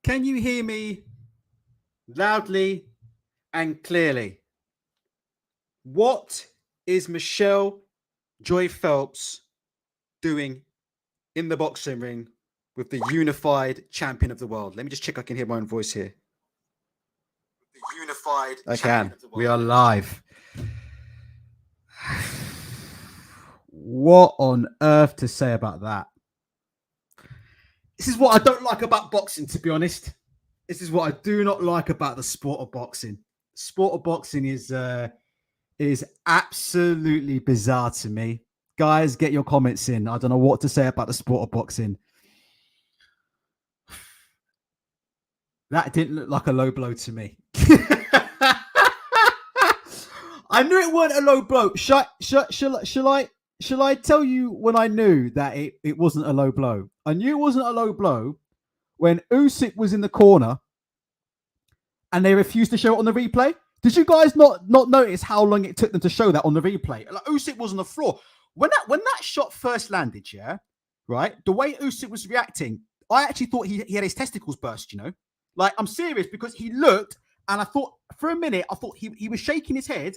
Can you hear me loudly and clearly? What is Michelle Joy Phelps doing in the boxing ring with the unified champion of the world? Let me just check I can hear my own voice here. The unified champion of the world. We are live. What on earth to say about that? This is what I don't like about boxing, to be honest. This is what I do not like about the sport of boxing. Sport of boxing is absolutely bizarre to me. Guys, get your comments in. I don't know what to say about the sport of boxing. That didn't look like a low blow to me. I knew it weren't a low blow. Shall I tell you when I knew that it wasn't a low blow? I knew it wasn't a low blow when Usyk was in the corner and they refused to show it on the replay. Did you guys not notice how long it took them to show that on the replay? Like, Usyk was on the floor. When that shot first landed, yeah, right? The way Usyk was reacting, I actually thought he had his testicles burst, you know? Like, I'm serious, because he looked, and I thought, for a minute, I thought he was shaking his head,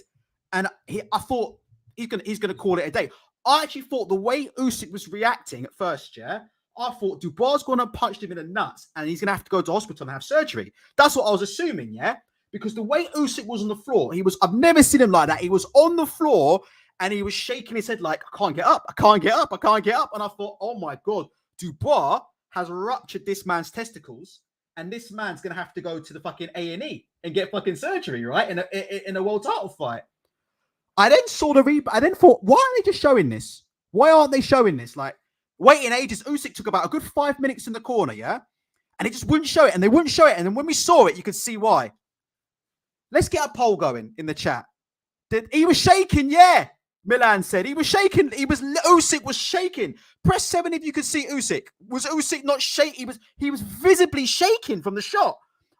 and I thought he's gonna call it a day. I actually thought the way Usyk was reacting at first, yeah, I thought Dubois gonna punch him in the nuts, and he's gonna have to go to hospital and have surgery. That's what I was assuming, yeah? Because the way Usyk was on the floor, I've never seen him like that. He was on the floor and he was shaking his head like, I can't get up, I can't get up, I can't get up. And I thought, oh my God, Dubois has ruptured this man's testicles, and this man's going to have to go to the fucking A&E and get fucking surgery, right? In a world title fight. I then saw the replay. I then thought, why are they just showing this? Why aren't they showing this? Like, waiting ages. Usyk took about a good 5 minutes in the corner, yeah? And it just wouldn't show it, and they wouldn't show it. And then when we saw it, you could see why. Let's get a poll going in the chat. He was shaking, yeah. Milan said he was shaking. Usyk was shaking. Press 7 if you could see Usyk. Was Usyk not shaking? He was visibly shaking from the shot.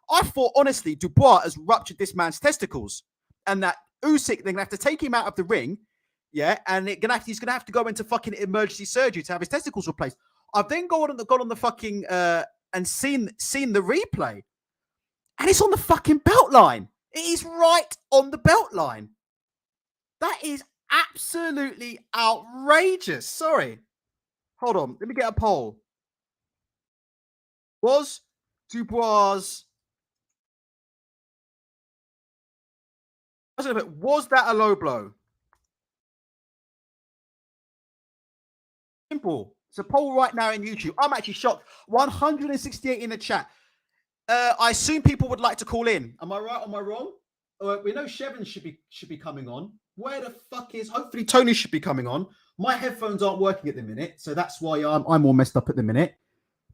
I thought, honestly, Dubois has ruptured this man's testicles, and that Usyk, they're gonna have to take him out of the ring, yeah, and he's gonna have to go into fucking emergency surgery to have his testicles replaced. I've then gone on the fucking and seen the replay, and it's on the fucking belt line. It is right on the belt line. That is absolutely outrageous. Sorry. Hold on. Let me get a poll. Was Dubois... Was that a low blow? Simple. It's a poll right now in YouTube. I'm actually shocked. 168 in the chat. I assume people would like to call in. Am I right? Am I wrong? We know Shevin should be coming on. Where the fuck is? Hopefully Tony should be coming on. My headphones aren't working at the minute, so that's why I'm all messed up at the minute.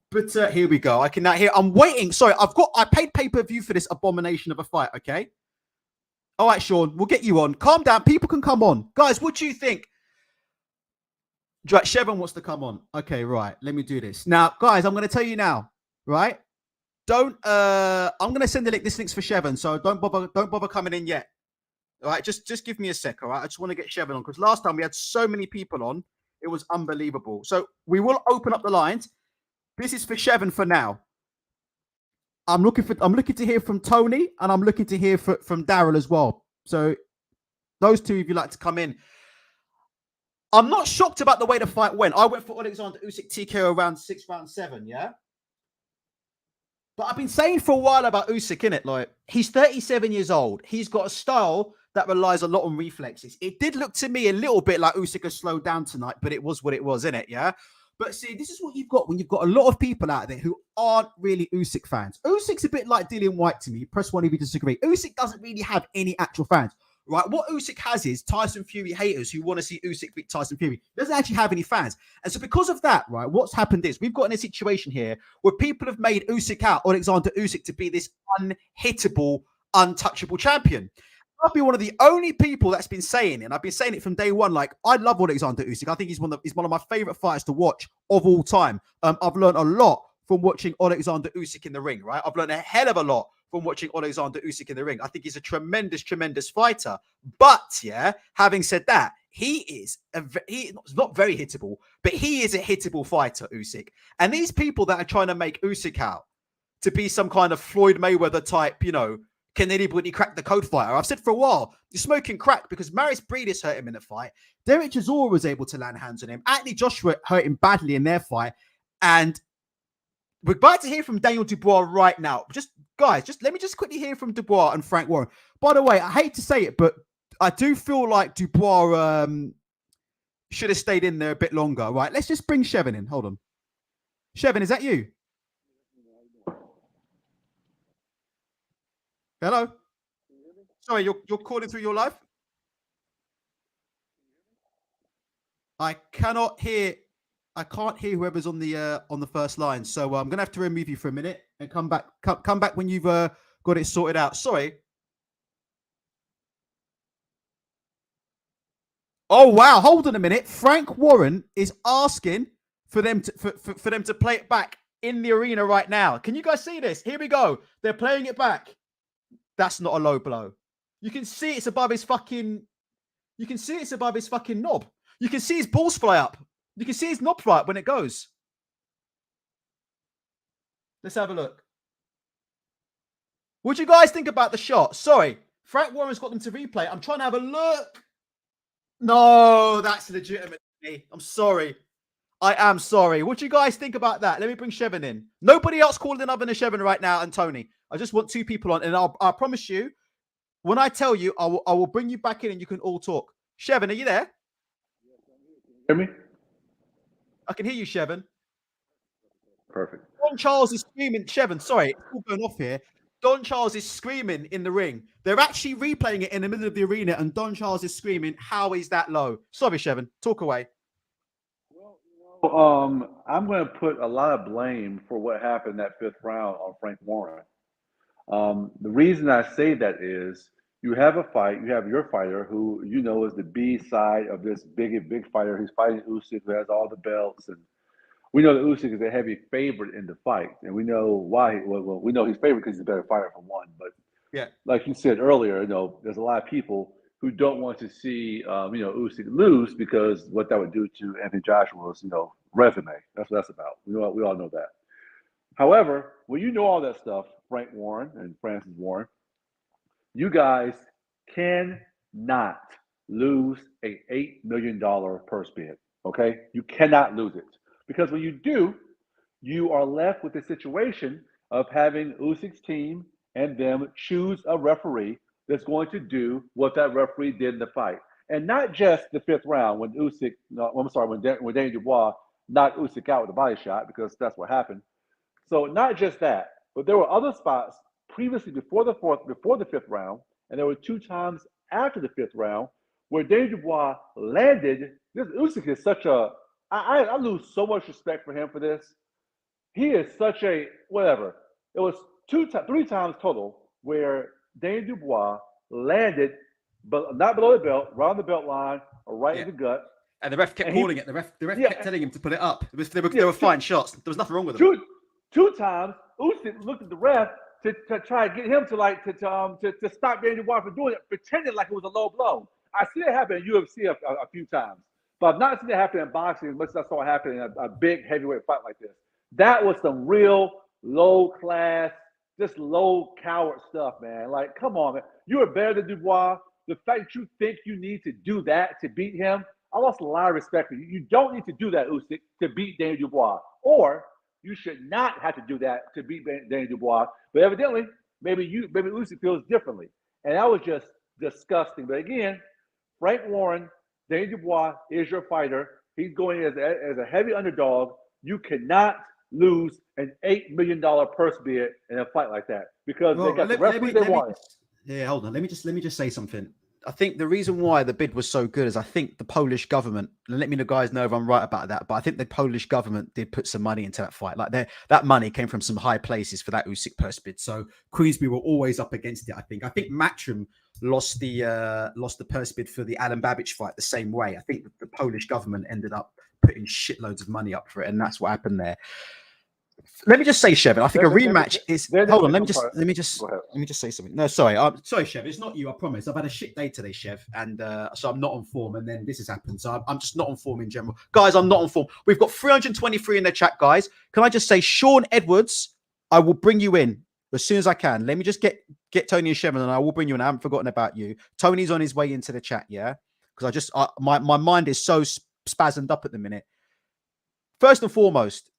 But here we go. I can now hear. I'm waiting. Sorry, I paid pay-per-view for this abomination of a fight. Okay. All right, Sean, we'll get you on. Calm down. People can come on, guys. What do you think? Right, Shevin wants to come on. Okay, right. Let me do this now, guys. I'm going to tell you now. Right. I'm gonna send this link's for Shevin, so don't bother coming in yet. All right, just give me a sec. All right, I just want to get Shevin on, because last time we had so many people on, it was unbelievable. So we will open up the lines. This is for Shevin for now. I'm looking to hear from Tony, and I'm looking to hear from Daryl as well. So those two, if you'd like to come in. I'm not shocked about the way the fight went. I went for Alexander Usyk TKO round 6, round 7, yeah. But I've been saying for a while about Usyk, innit? Like, he's 37 years old. He's got a style that relies a lot on reflexes. It did look to me a little bit like Usyk has slowed down tonight, but it was what it was, innit? Yeah. But see, this is what you've got when you've got a lot of people out there who aren't really Usyk fans. Usyk's a bit like Dillian White to me. Press 1 if you disagree. Usyk doesn't really have any actual fans. Right, what Usyk has is Tyson Fury haters who want to see Usyk beat Tyson Fury. He doesn't actually have any fans. And so because of that, right, what's happened is we've got in a situation here where people have made Usyk out, Alexander Usyk, to be this unhittable, untouchable champion. I'll be one of the only people that's been saying it, and I've been saying it from day one, like, I love Alexander Usyk. I think he's one of my favorite fighters to watch of all time. I've learned a lot from watching Alexander Usyk in the ring, right? I've learned a hell of a lot from watching Alexander Usyk in the ring. I think he's a tremendous, tremendous fighter. But, yeah, having said that, he's not very hittable, but he is a hittable fighter, Usyk. And these people that are trying to make Usyk out to be some kind of Floyd Mayweather type, you know, can anybody crack the code fighter? I've said for a while, you're smoking crack because Marius Breedis hurt him in the fight. Derek Chisora was able to land hands on him. Anthony Joshua hurt him badly in their fight. And we're about to hear from Daniel Dubois right now. Guys, let me quickly hear from Dubois and Frank Warren. By the way, I hate to say it, but I do feel like Dubois should have stayed in there a bit longer. Right, let's just bring Shevin in. Hold on. Shevin, is that you? Hello? Sorry, you're calling through your live? I can't hear whoever's on the first line. So I'm gonna have to remove you for a minute and come back when you've got it sorted out. Sorry. Oh wow, hold on a minute. Frank Warren is asking for them to play it back in the arena right now. Can you guys see this? Here we go. They're playing it back. That's not a low blow. You can see it's above his fucking. You can see it's above his fucking knob. You can see his balls fly up. You can see his knob fly up when it goes. Let's have a look. What do you guys think about the shot? Sorry, Frank Warren's got them to replay. I'm trying to have a look. No, that's legitimate. I'm sorry. I am sorry. What do you guys think about that? Let me bring Shevin in. Nobody else calling in other than Shevin right now and Tony. I just want two people on, and I promise you, when I tell you, I will bring you back in and you can all talk. Shevin, are you there? Hear me? I can hear you, Shevin. Perfect. Don Charles is screaming. Shevin, sorry, it's all going off here. Don Charles is screaming in the ring. They're actually replaying it in the middle of the arena, and Don Charles is screaming, how is that low? Sorry, Shevin. Talk away. Well, I'm going to put a lot of blame for what happened in that fifth round on Frank Warren. The reason I say that is you have a fight, you have your fighter who you know is the B side of this big fighter. He's fighting Usyk, who has all the belts, and we know that Usyk is a heavy favorite in the fight, and we know why. Well, we know he's favored because he's a better fighter for one. But yeah, like you said earlier, you know, there's a lot of people who don't want to see Usyk lose because what that would do to Anthony Joshua's resume. That's what that's about. We all know that. However, when you know all that stuff, Frank Warren and Francis Warren, you guys cannot lose a $8 million purse bid. Okay, you cannot lose it. Because when you do, you are left with the situation of having Usyk's team and them choose a referee that's going to do what that referee did in the fight. And not just the fifth round when when Daniel Dubois knocked Usyk out with a body shot, because that's what happened. So not just that, but there were other spots previously before the fifth round, and there were two times after the fifth round where Daniel Dubois landed. This Usyk is such a I lose so much respect for him for this. He is such a whatever. It was three times total where Daniel Dubois landed, but not below the belt, around the belt line, or right in the gut. And the ref kept calling it. The ref kept telling him to put it up. They were fine shots. There was nothing wrong with them. Two times, Usyk looked at the ref to try to get him to stop Daniel Dubois from doing it, pretending like it was a low blow. I see it happen in UFC a few times. But I've not seen it happen in boxing as much as I saw it happen in a big heavyweight fight like this. That was some real low class, just low coward stuff, man. Like, come on, man. You are better than Dubois. The fact that you think you need to do that to beat him, I lost a lot of respect for you. You don't need to do that, Usyk, to beat Daniel Dubois. Or you should not have to do that to beat Daniel Dubois. But evidently, maybe Usyk feels differently. And that was just disgusting. But again, Frank Warren, Daniel Dubois is your fighter. He's going as a heavy underdog. You cannot lose an $8 million purse bid in a fight like that because they got the referee they wanted. Yeah, hold on. Let me just say something. I think the reason why the bid was so good is I think the Polish government, and let me guys know if I'm right about that, but I think the Polish government did put some money into that fight. Like that money came from some high places for that Usyk purse bid. So Queensbury were always up against it, I think. I think Matchroom lost the purse bid for the Alan Babic fight the same way. I think the Polish government ended up putting shitloads of money up for it, and that's what happened there. Let me just say, Shevin, I think a rematch is. Hold on, let me just say something. No, sorry, Shev. It's not you. I promise. I've had a shit day today, Shev, and so I'm not on form. And then this has happened, so I'm just not on form in general, guys. I'm not on form. We've got 323 in the chat, guys. Can I just say, Sean Edwards I will bring you in as soon as I can. Let me just get Tony and Shevin, and I will bring you in. I haven't forgotten about you. Tony's on his way into the chat, yeah? Because my mind is so spasmed up at the minute. First and foremost,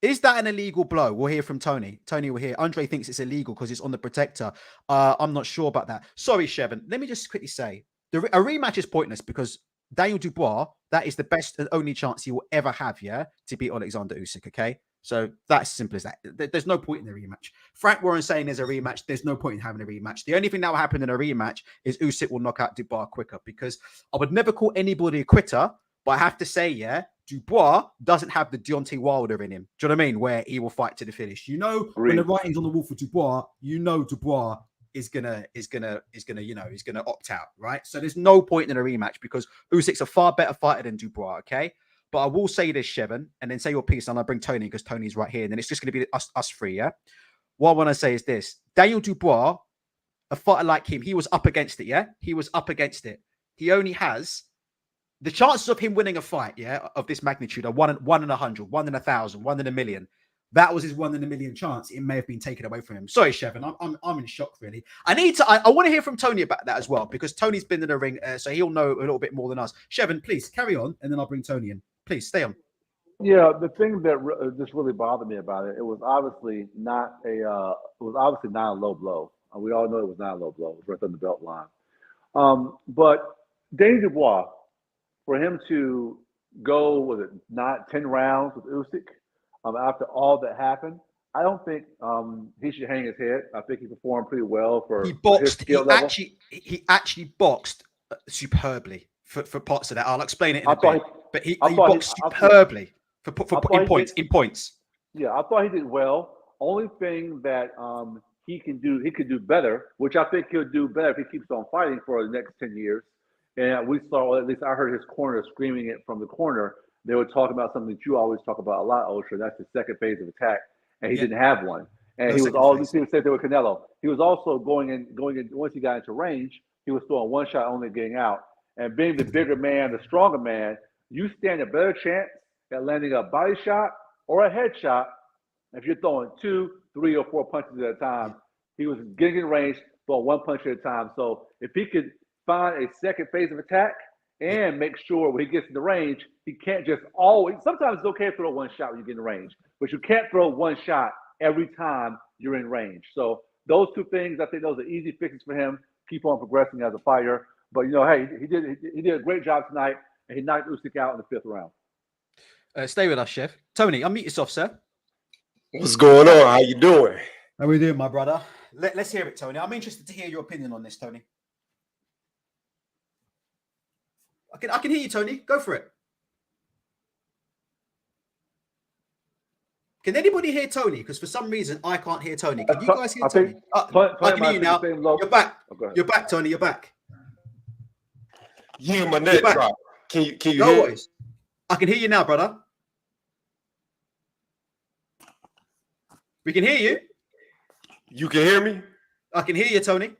is that an illegal blow? We'll hear from Tony. Tony will hear. Andre thinks it's illegal because it's on the protector. I'm not sure about that. Sorry, Shevin. Let me just quickly say, a rematch is pointless because Daniel Dubois, that is the best and only chance he will ever have, yeah, to beat Alexander Usyk, okay? So that's as simple as that. There's no point in the rematch. Frank Warren saying there's a rematch. There's no point in having a rematch. The only thing that will happen in a rematch is Usyk will knock out Dubois quicker, because I would never call anybody a quitter, but I have to say, yeah, Dubois doesn't have the Deontay Wilder in him. Do you know what I mean? Where he will fight to the finish. You know, when the writing's on the wall for Dubois, you know Dubois is gonna opt out, right? So there's no point in a rematch because Usyk's a far better fighter than Dubois, okay? But I will say this, Shevin, and then say your piece, and I'll bring Tony because Tony's right here, and then it's just gonna be us three, yeah? What I want to say is this: Daniel Dubois, a fighter like him, he was up against it, yeah? He was up against it. He only has the chances of him winning a fight, yeah, of this magnitude are 1 in 100, 1 in 1,000, 1 in a million. That was his 1 in a million chance. It may have been taken away from him. Sorry, Shevin. I'm in shock, really. I want to hear from Tony about that as well, because Tony's been in the ring, so he'll know a little bit more than us. Shevin, please carry on, and then I'll bring Tony in. Please stay on. Yeah, the thing that just really bothered me about it, it was obviously not a low blow. We all know it was not a low blow. It was right on the belt line. But Daniel Dubois, for him to go, was it not 10 rounds with Usyk after all that happened, I don't think he should hang his head. I think he performed pretty well for his skill level. He actually boxed superbly for parts of that. I'll explain it in a bit. But he boxed superbly in points. Yeah, I thought he did well. Only thing that he could do better, which I think he'll do better if he keeps on fighting for the next 10 years. And we saw, at least I heard his corner screaming it from the corner. They were talking about something that you always talk about a lot, Osher. That's the second phase of attack, and he didn't have one. And he was always said there with Canelo. He was also going in once he got into range. He was throwing one shot only, getting out. And being the bigger man, the stronger man, you stand a better chance at landing a body shot or a head shot if you're throwing 2, 3, or 4 punches at a time. He was getting in range, throwing one punch at a time. So if he could find a second phase of attack and make sure when he gets in the range, he can't just always. Sometimes it's okay to throw one shot when you get in range, but you can't throw one shot every time you're in range. So those two things, I think those are easy fixes for him. Keep on progressing as a fighter. But hey, he did a great job tonight, and he knocked Usyk out in the 5th round. Stay with us, Chef. Tony, unmute yourself, sir. What's going on? How you doing? How we doing, my brother? Let's hear it, Tony. I'm interested to hear your opinion on this, Tony. I can hear you, Tony. Go for it. Can anybody hear Tony? Because for some reason I can't hear Tony. Can you guys hear Tony? I can hear you now. You're back. You're back, Tony. You're back. Yeah, my net dropped. Can you no hear? Worries. I can hear you now, brother. We can hear you. You can hear me? I can hear you, Tony.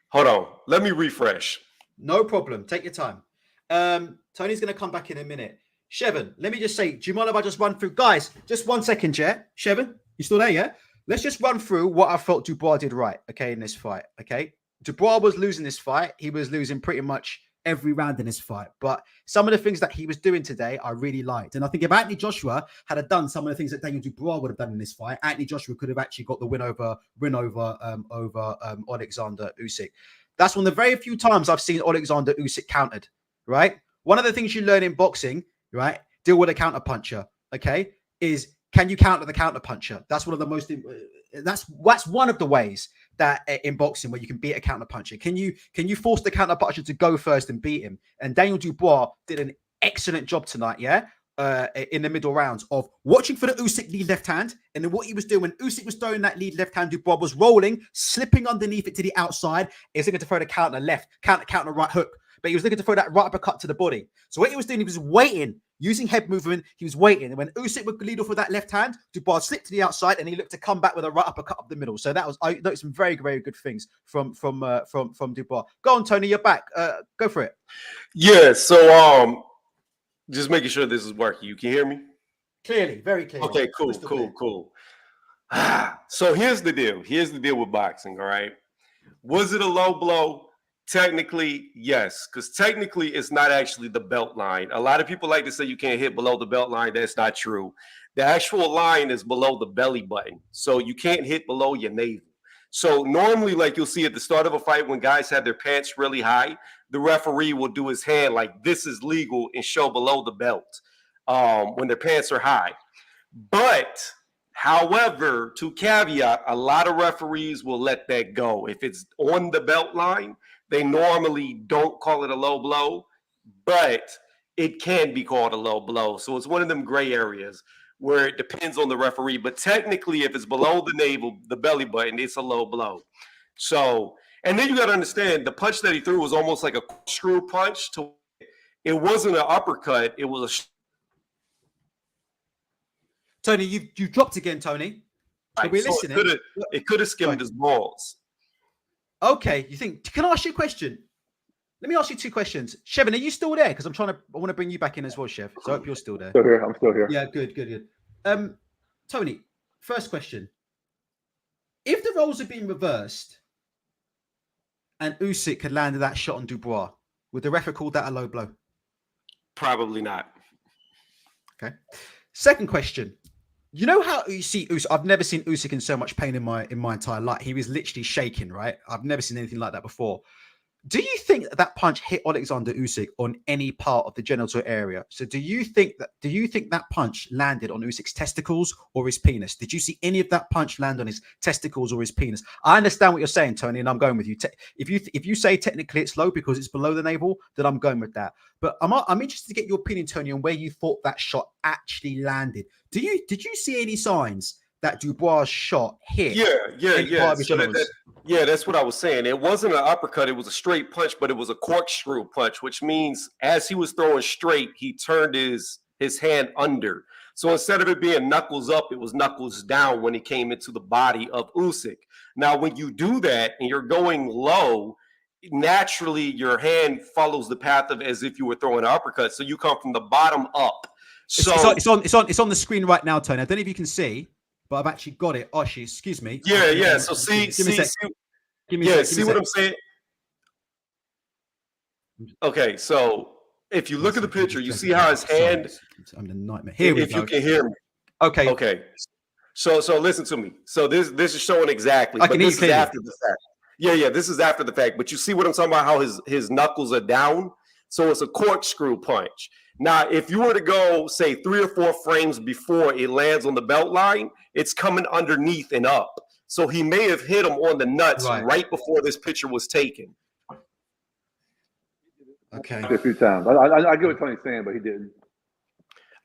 Hold on. Let me refresh. No problem. Take your time. Tony's going to come back in a minute. Shevin, let me just say, do you mind if I just run through? Guys, just 1 second, yeah? Shevin, you still there, yeah? Let's just run through what I felt Dubois did right, okay, in this fight, okay? Dubois was losing this fight. He was losing pretty much every round in this fight. But some of the things that he was doing today, I really liked. And I think if Anthony Joshua had done some of the things that Daniel Dubois would have done in this fight, Anthony Joshua could have actually got the win over Alexander Usyk. That's one of the very few times I've seen Alexander Usyk countered, right? One of the things you learn in boxing, right? Deal with a counter puncher, okay? Is can you counter the counter puncher? That's one of the most. That's one of the ways that in boxing where you can beat a counter puncher. Can you force the counter puncher to go first and beat him? And Daniel Dubois did an excellent job tonight, yeah. In the middle rounds of watching for the Usyk lead left hand, and then what he was doing when Usyk was throwing that lead left hand, Dubois was rolling, slipping underneath it to the outside. He was looking to throw the counter left, counter right hook. But he was looking to throw that right uppercut to the body. So what he was doing, he was waiting, using head movement. He was waiting. And when Usyk would lead off with that left hand, Dubois slipped to the outside and he looked to come back with a right uppercut up the middle. So I noticed some very, very good things from Dubois. Go on, Tony, you're back. Go for it. Yeah, so just making sure this is working. You can hear me? Clearly, very clearly. Okay, cool, Crystal cool, clear. cool. So here's the deal. Here's the deal with boxing, all right? Was it a low blow? Technically, yes, because technically it's not actually the belt line. A lot of people like to say you can't hit below the belt line. That's not true. The actual line is below the belly button. So you can't hit below your navel. So normally, like you'll see at the start of a fight when guys have their pants really high, the referee will do his hand like this is legal and show below the belt when their pants are high. But however, to caveat, a lot of referees will let that go. If it's on the belt line, they normally don't call it a low blow, but it can be called a low blow. So it's one of them gray areas where it depends on the referee. But technically, if it's below the navel, the belly button, it's a low blow. So, and then you got to understand the punch that he threw was almost like a screw punch. It wasn't an uppercut. It was a Tony, you dropped again, Tony. So we're listening. It could have skimmed his balls. Okay, you think? Can I ask you a question? Let me ask you two questions. Shevin, are you still there? Because I want to bring you back in as well, Chev. So I hope you're still there. Still here. I'm still here. Yeah, good. Tony, first question. If the roles had been reversed and Usyk had landed that shot on Dubois, would the ref have called that a low blow? Probably not. Okay. Second question. You know how you see Usyk? I've never seen Usyk in so much pain in my entire life. He was literally shaking, right? I've never seen anything like that before. Do you think that punch hit Alexander Usyk on any part of the genital area? So do you think that punch landed on Usyk's testicles or his penis? Did you see any of that punch land on his testicles or his penis? I understand what you're saying, Tony, and I'm going with you. If you say technically it's low because it's below the navel, then I'm going with that. But I'm interested to get your opinion, Tony, on where you thought that shot actually landed. Did you see any signs that Dubois' shot hit? Yeah, that's what I was saying. It wasn't an uppercut. It was a straight punch, but it was a corkscrew punch, which means as he was throwing straight, he turned his hand under. So instead of it being knuckles up, it was knuckles down when it came into the body of Usyk. Now, when you do that and you're going low, naturally your hand follows the path of as if you were throwing an uppercut. So you come from the bottom up. So it's on the screen right now, Tony. I don't know if you can see, but I've actually got it. Oshi, excuse me. Yeah. So see what I'm saying? Okay, so if you look at the picture, you see how his hand. I'm the nightmare. Here we go. If you can hear me. Okay. So listen to me. So this is showing exactly. I can hear you clearly. After the fact. Yeah. This is after the fact. But you see what I'm talking about? How his knuckles are down. So it's a corkscrew punch. Now, if you were to go, say, 3 or 4 frames before it lands on the belt line, it's coming underneath and up. So he may have hit him on the nuts right before this picture was taken. Okay. A few times. I get what Tony's saying, but he didn't.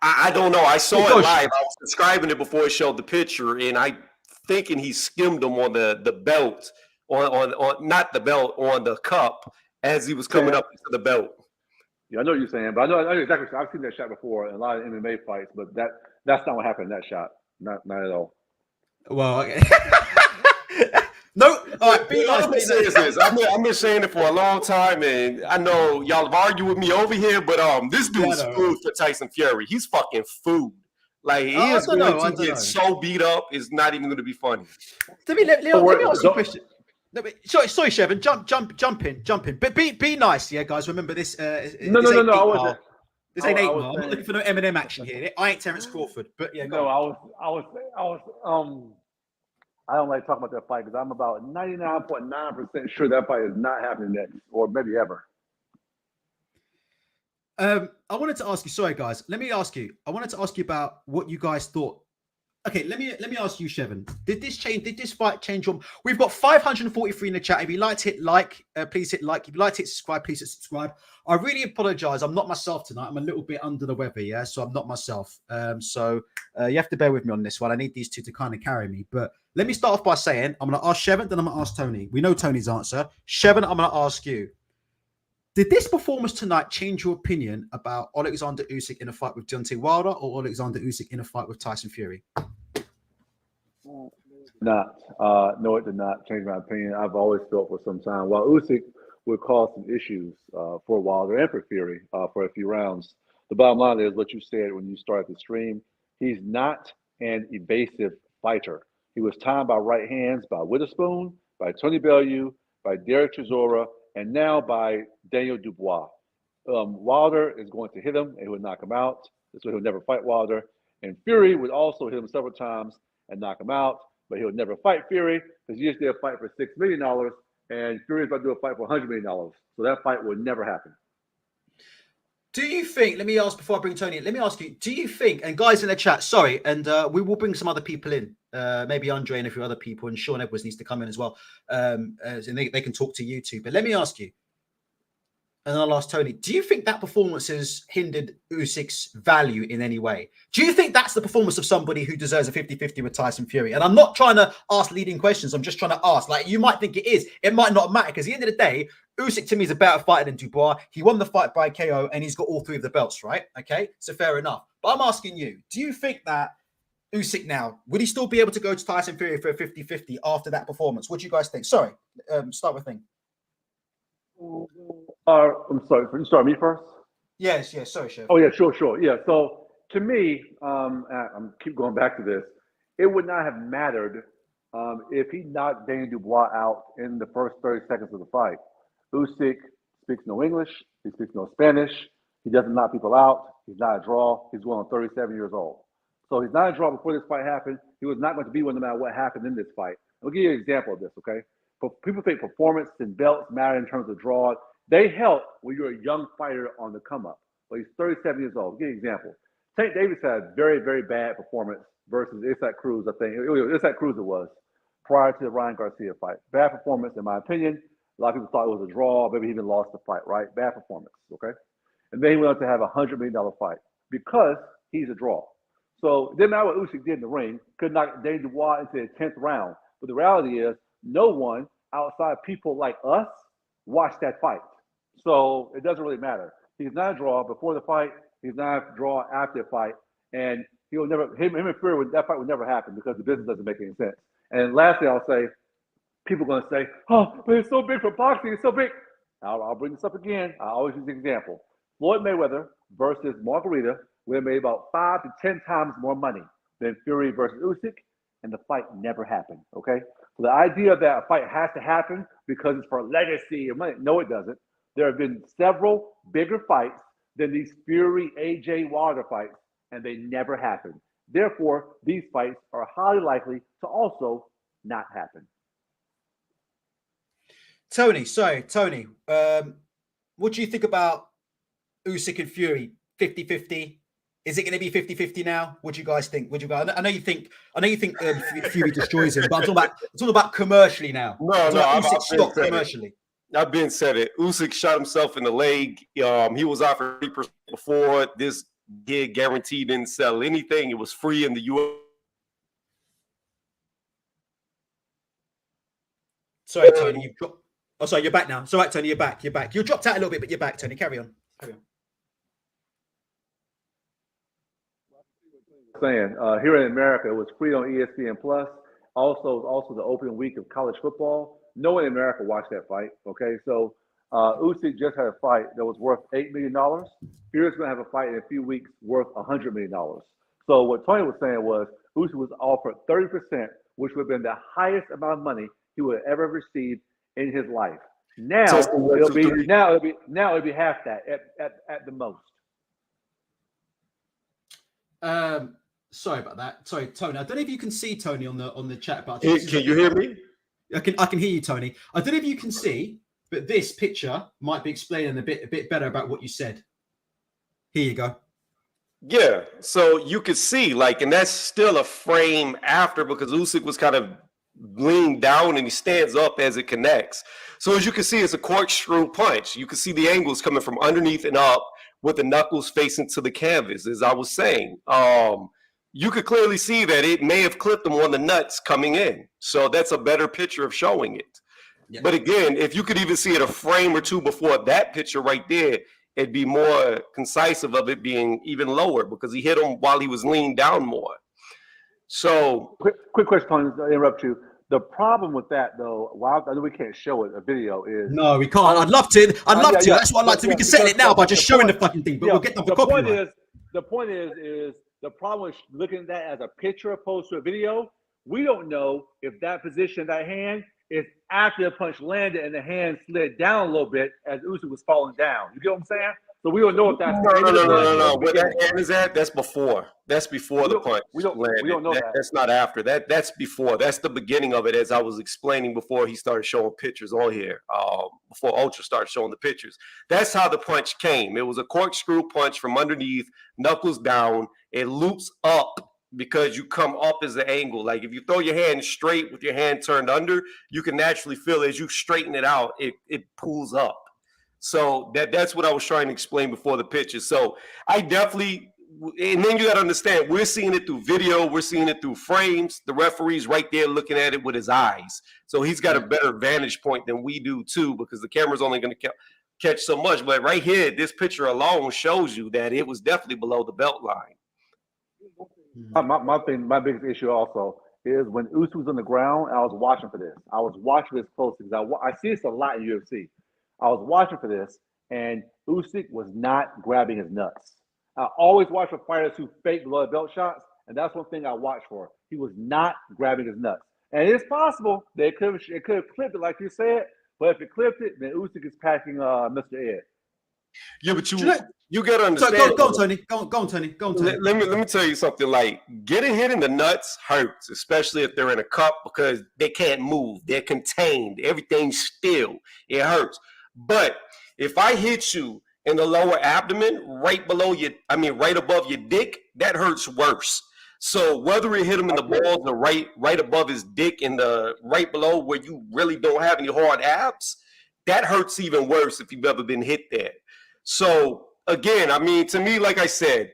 I don't know. I saw it live. I was describing it before it showed the picture, and I thinking he skimmed him on the belt, on not the belt, on the cup as he was coming up into the belt. Yeah, I know what you're saying, but I know exactly. I've seen that shot before in a lot of MMA fights, but that's not what happened in that shot. Not at all. Well, okay. No, all right. I've been saying it for a long time, and I know y'all have argued with me over here, but this dude's food for Tyson Fury. He's fucking food. Like he is going to get so beat up, it's not even going to be funny. Let me ask you a question. No, sorry, Shevin. Jump in. But be nice, yeah, guys. Remember this. No. This ain't 8 mile. I'm not looking for no Eminem action here. I ain't Terence Crawford. But yeah, no. I don't like talking about that fight because I'm about 99.9% sure that fight is not happening next, or maybe ever. I wanted to ask you. Sorry, guys. I wanted to ask you about what you guys thought. Okay, let me ask you, Shevin. Did this fight change your? We've got 543 in the chat. If you liked it, please hit like. If you liked it, subscribe, please hit subscribe. I really apologize. I'm not myself tonight. I'm a little bit under the weather, yeah. So I'm not myself. So you have to bear with me on this one. I need these two to kind of carry me. But let me start off by saying I'm going to ask Shevin, then I'm going to ask Tony. We know Tony's answer. Shevin, I'm going to ask you. Did this performance tonight change your opinion about Alexander Usyk in a fight with Deontay Wilder or Alexander Usyk in a fight with Tyson Fury? No, it did not change my opinion. I've always felt for some time while Usyk would cause some issues for Wilder and for Fury for a few rounds. The bottom line is what you said when you started the stream. He's not an evasive fighter. He was timed by right hands by Witherspoon, by Tony Bellew, by Derek Chisora, and now by Daniel Dubois. Wilder is going to hit him and he would knock him out. This way he'll never fight Wilder. And Fury would also hit him several times and knock him out, but he would never fight Fury because he just did a fight for $6 million and Fury is about to do a fight for $100 million. So that fight would never happen. Do you think, let me ask before I bring Tony in, let me ask you, do you think, and guys in the chat, sorry, and we will bring some other people in, maybe Andre and a few other people, and Sean Edwards needs to come in as well, and they can talk to you too. But let me ask you, and I'll ask Tony, do you think that performance has hindered Usyk's value in any way? Do you think that's the performance of somebody who deserves a 50-50 with Tyson Fury? And I'm not trying to ask leading questions. I'm just trying to ask, like, you might think it is. It might not matter because at the end of the day, Usyk to me is a better fighter than Dubois. He won the fight by KO and he's got all 3 of the belts, right? Okay, so fair enough. But I'm asking you, do you think that Usyk now, would he still be able to go to Tyson Fury for a 50-50 after that performance? What do you guys think? Sorry, start with thing. I'm sorry. Can you start me first? Yes. Sorry, Chef. Oh yeah, sure. Yeah. So to me, I'm keep going back to this. It would not have mattered if he knocked Daniel Dubois out in the first 30 seconds of the fight. Usyk speaks no English. He speaks no Spanish. He doesn't knock people out. He's not a draw. He's going on 37 years old. So he's not a draw before this fight happened. He was not going to be one no matter what happened in this fight. I'll give you an example of this, okay? People think performance and belts matter in terms of draw. They help when you're a young fighter on the come up. But he's 37 years old. I'll give you an example. Tank Davis had a very, very bad performance versus Usyk Cruz, I think. Usyk Cruz it was, prior to the Ryan Garcia fight. Bad performance, in my opinion. A lot of people thought it was a draw. Maybe he even lost the fight, right? Bad performance, okay? And then he went on to have a $100 million fight because he's a draw. So it didn't matter what Usyk did in the ring. Could knock Daniel Dubois into the 10th round. But the reality is, no one outside people like us watched that fight. So it doesn't really matter. He's not a draw before the fight. He's not a draw after the fight. And he'll never, him and Fury, that fight would never happen because the business doesn't make any sense. And lastly, I'll say, people are going to say, oh, but it's so big for boxing. It's so big. I'll bring this up again. I always use the example. Floyd Mayweather versus Margarita would have made about 5 to 10 times more money than Fury versus Usyk, and the fight never happened, okay? So the idea that a fight has to happen because it's for legacy or money, no, it doesn't. There have been several bigger fights than these Fury AJ Wilder fights, and they never happened. Therefore, these fights are highly likely to also not happen. Tony, what do you think about Usyk and Fury? 50-50? Is it going to be 50-50 now? What do you guys think? I know you think Fury destroys him, but I'm talking about commercially now. Usyk stopped commercially. I've been said it. Usyk shot himself in the leg. He was offered 3% before this gig, guaranteed didn't sell anything. It was free in the U.S. Sorry, Tony, you've dropped. Oh, sorry, you're back now. It's all right, Tony, you're back. You dropped out a little bit, but you're back, Tony. Carry on. Saying here in America, it was free on ESPN Plus. Also the opening week of college football. No one in America watched that fight. Okay, so Usyk just had a fight that was worth $8 million. Fury's going to have a fight in a few weeks worth $100 million. So what Tony was saying was Usyk was offered 30%, which would have been the highest amount of money he would have ever received in his life. Now it'll be half that at the most. Sorry about that. Sorry, Tony. I don't know if you can see Tony on the chat, but Can you hear me? I can hear you, Tony. I don't know if you can see, but this picture might be explaining a bit better about what you said. Here you go. Yeah, so you could see, and that's still a frame after because Usyk was kind of leaned down and he stands up as it connects. So as you can see, it's a corkscrew punch. You can see the angles coming from underneath and up with the knuckles facing to the canvas, as I was saying. You could clearly see that it may have clipped him on the nuts coming in. So that's a better picture of showing it. Yeah. But again, if you could even see it a frame or two before that picture right there, it'd be more concise of it being even lower because he hit him while he was leaned down more. So quick question, Tony, to interrupt you. The problem with that, though, while I know we can't show it, a video is no, we can't. I'd love to. Yeah. That's what I'd like to. We can settle it now by just showing the fucking thing, but we'll get them for copyright. The point is The problem is looking at that as a picture opposed to a video. We don't know if that position of that hand is after the punch landed and the hand slid down a little bit as Usyk was falling down. You get what I'm saying? So we don't know if that's no. Where that hand is at, that's before. That's before the punch landed. We don't know that. That's not after. That's before. That's the beginning of it, as I was explaining before he started showing pictures on here. Before Ultra started showing the pictures. That's how the punch came. It was a corkscrew punch from underneath, knuckles down. It loops up because you come up as the angle. Like if you throw your hand straight with your hand turned under, you can naturally feel as you straighten it out, it pulls up. So that's what I was trying to explain before the picture. So I definitely, and then you got to understand, we're seeing it through video, we're seeing it through frames. The referee's right there looking at it with his eyes. So he's got a better vantage point than we do too, because the camera's only going to catch so much. But right here, this picture alone shows you that it was definitely below the belt line. My biggest issue also is when Usyk was on the ground, I was watching for this. I was watching this closely because I see this a lot in UFC. I was watching for this, and Usyk was not grabbing his nuts. I always watch for fighters who fake below the belt shots, and that's one thing I watch for. He was not grabbing his nuts. And it's possible that it could have clipped it like you said, but if it clipped it, then Usyk is packing Mr. Ed. Yeah, but you got to understand. So go on, Tony. Go on, Tony. Let me tell you something. Like getting hit in the nuts hurts, especially if they're in a cup because they can't move. They're contained. Everything's still. It hurts. But if I hit you in the lower abdomen, right above your dick, that hurts worse. So whether it hit him in the balls or right above his dick in the right below where you really don't have any hard abs, that hurts even worse if you've ever been hit there. So again, I mean, to me, like I said,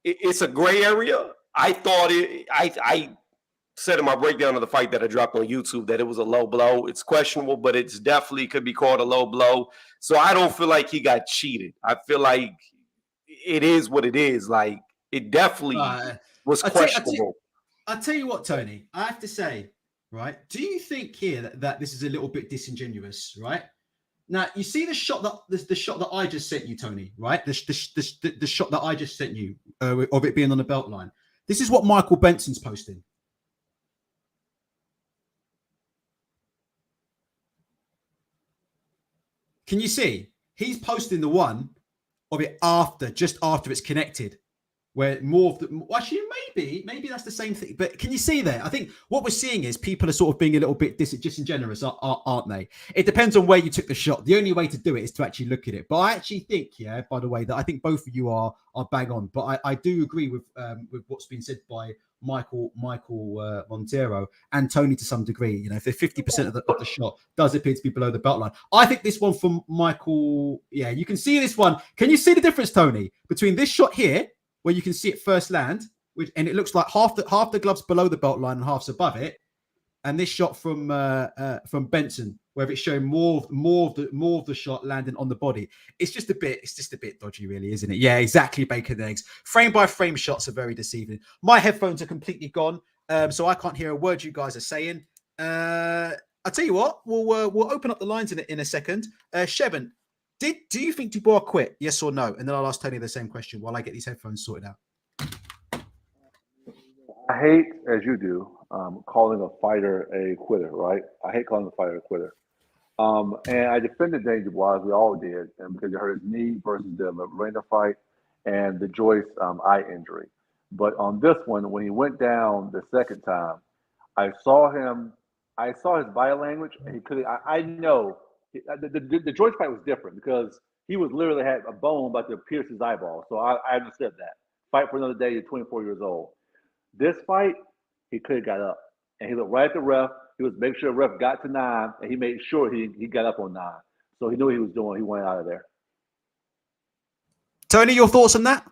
it's a gray area. I thought I said in my breakdown of the fight that I dropped on YouTube that it was a low blow. It's questionable, but it's definitely could be called a low blow. So I don't feel like he got cheated. I feel like it is what it is. Like it definitely was questionable. I'll tell you what, Tony, I have to say, right? Do you think here that this is a little bit disingenuous, right? Now you see the shot that I just sent you, Tony, right? The shot that I just sent you of it being on the belt line. This is what Michael Benson's posting. Can you see? He's posting the one of it just after it's connected, where more of the actually maybe that's the same thing. But can you see there? I think what we're seeing is people are sort of being a little bit disingenuous, aren't they? It depends on where you took the shot. The only way to do it is to actually look at it. But I actually think, by the way, that I think both of you are bang on. But I do agree with what's been said by Michael Montero and Tony to some degree. You know, if 50% of the shot does appear to be below the belt line. I think this one from Michael, you can see this one. Can you see the difference, Tony, between this shot here, where you can see it first land, and it looks like half the gloves below the belt line and half's above it, and this shot from Benson, where it's showing more of the shot landing on the body. It's just a bit dodgy, really, isn't it? Yeah, exactly. Bacon and eggs. Frame by frame shots are very deceiving. My headphones are completely gone, so I can't hear a word you guys are saying. I'll tell you what, we'll open up the lines in a second. Shevin, do you think Dubois quit? Yes or no? And then I'll ask Tony the same question while I get these headphones sorted out. I hate, as you do, calling a fighter a quitter, right? I hate calling a fighter a quitter. And I defended Danny Dubois, as we all did, and because he hurt his knee versus the Lorena fight and the Joyce eye injury. But on this one, when he went down the second time, I saw his body language, and he could. I know the Joyce fight was different because he was literally had a bone about to pierce his eyeball. So I understood that. Fight for another day. You're 24 years old. This fight, he could have got up, and he looked right at the ref. He was making sure the ref got to 9, and he made sure he got up on 9. So he knew what he was doing. He went out of there. Tony, your thoughts on that?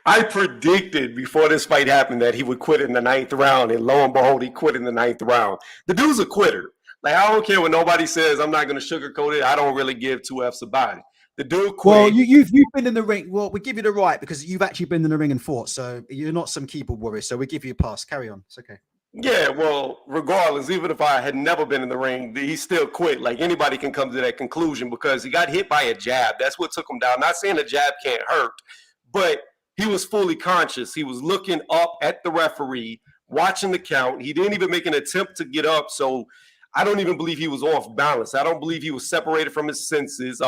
I predicted before this fight happened that he would quit in the 9th round, and lo and behold, he quit in the 9th round. The dude's a quitter. Like, I don't care what nobody says. I'm not going to sugarcoat it. I don't really give two F's about it. The dude quit. Well, you've been in the ring. Well, we give you the right because you've actually been in the ring and fought. So you're not some keyboard warrior. So we give you a pass. Carry on. It's okay. Yeah, well, regardless, even if I had never been in the ring, he still quit. Like, anybody can come to that conclusion because he got hit by a jab. That's what took him down. Not saying a jab can't hurt, but he was fully conscious. He was looking up at the referee, watching the count. He didn't even make an attempt to get up. So I don't even believe he was off balance. I don't believe he was separated from his senses.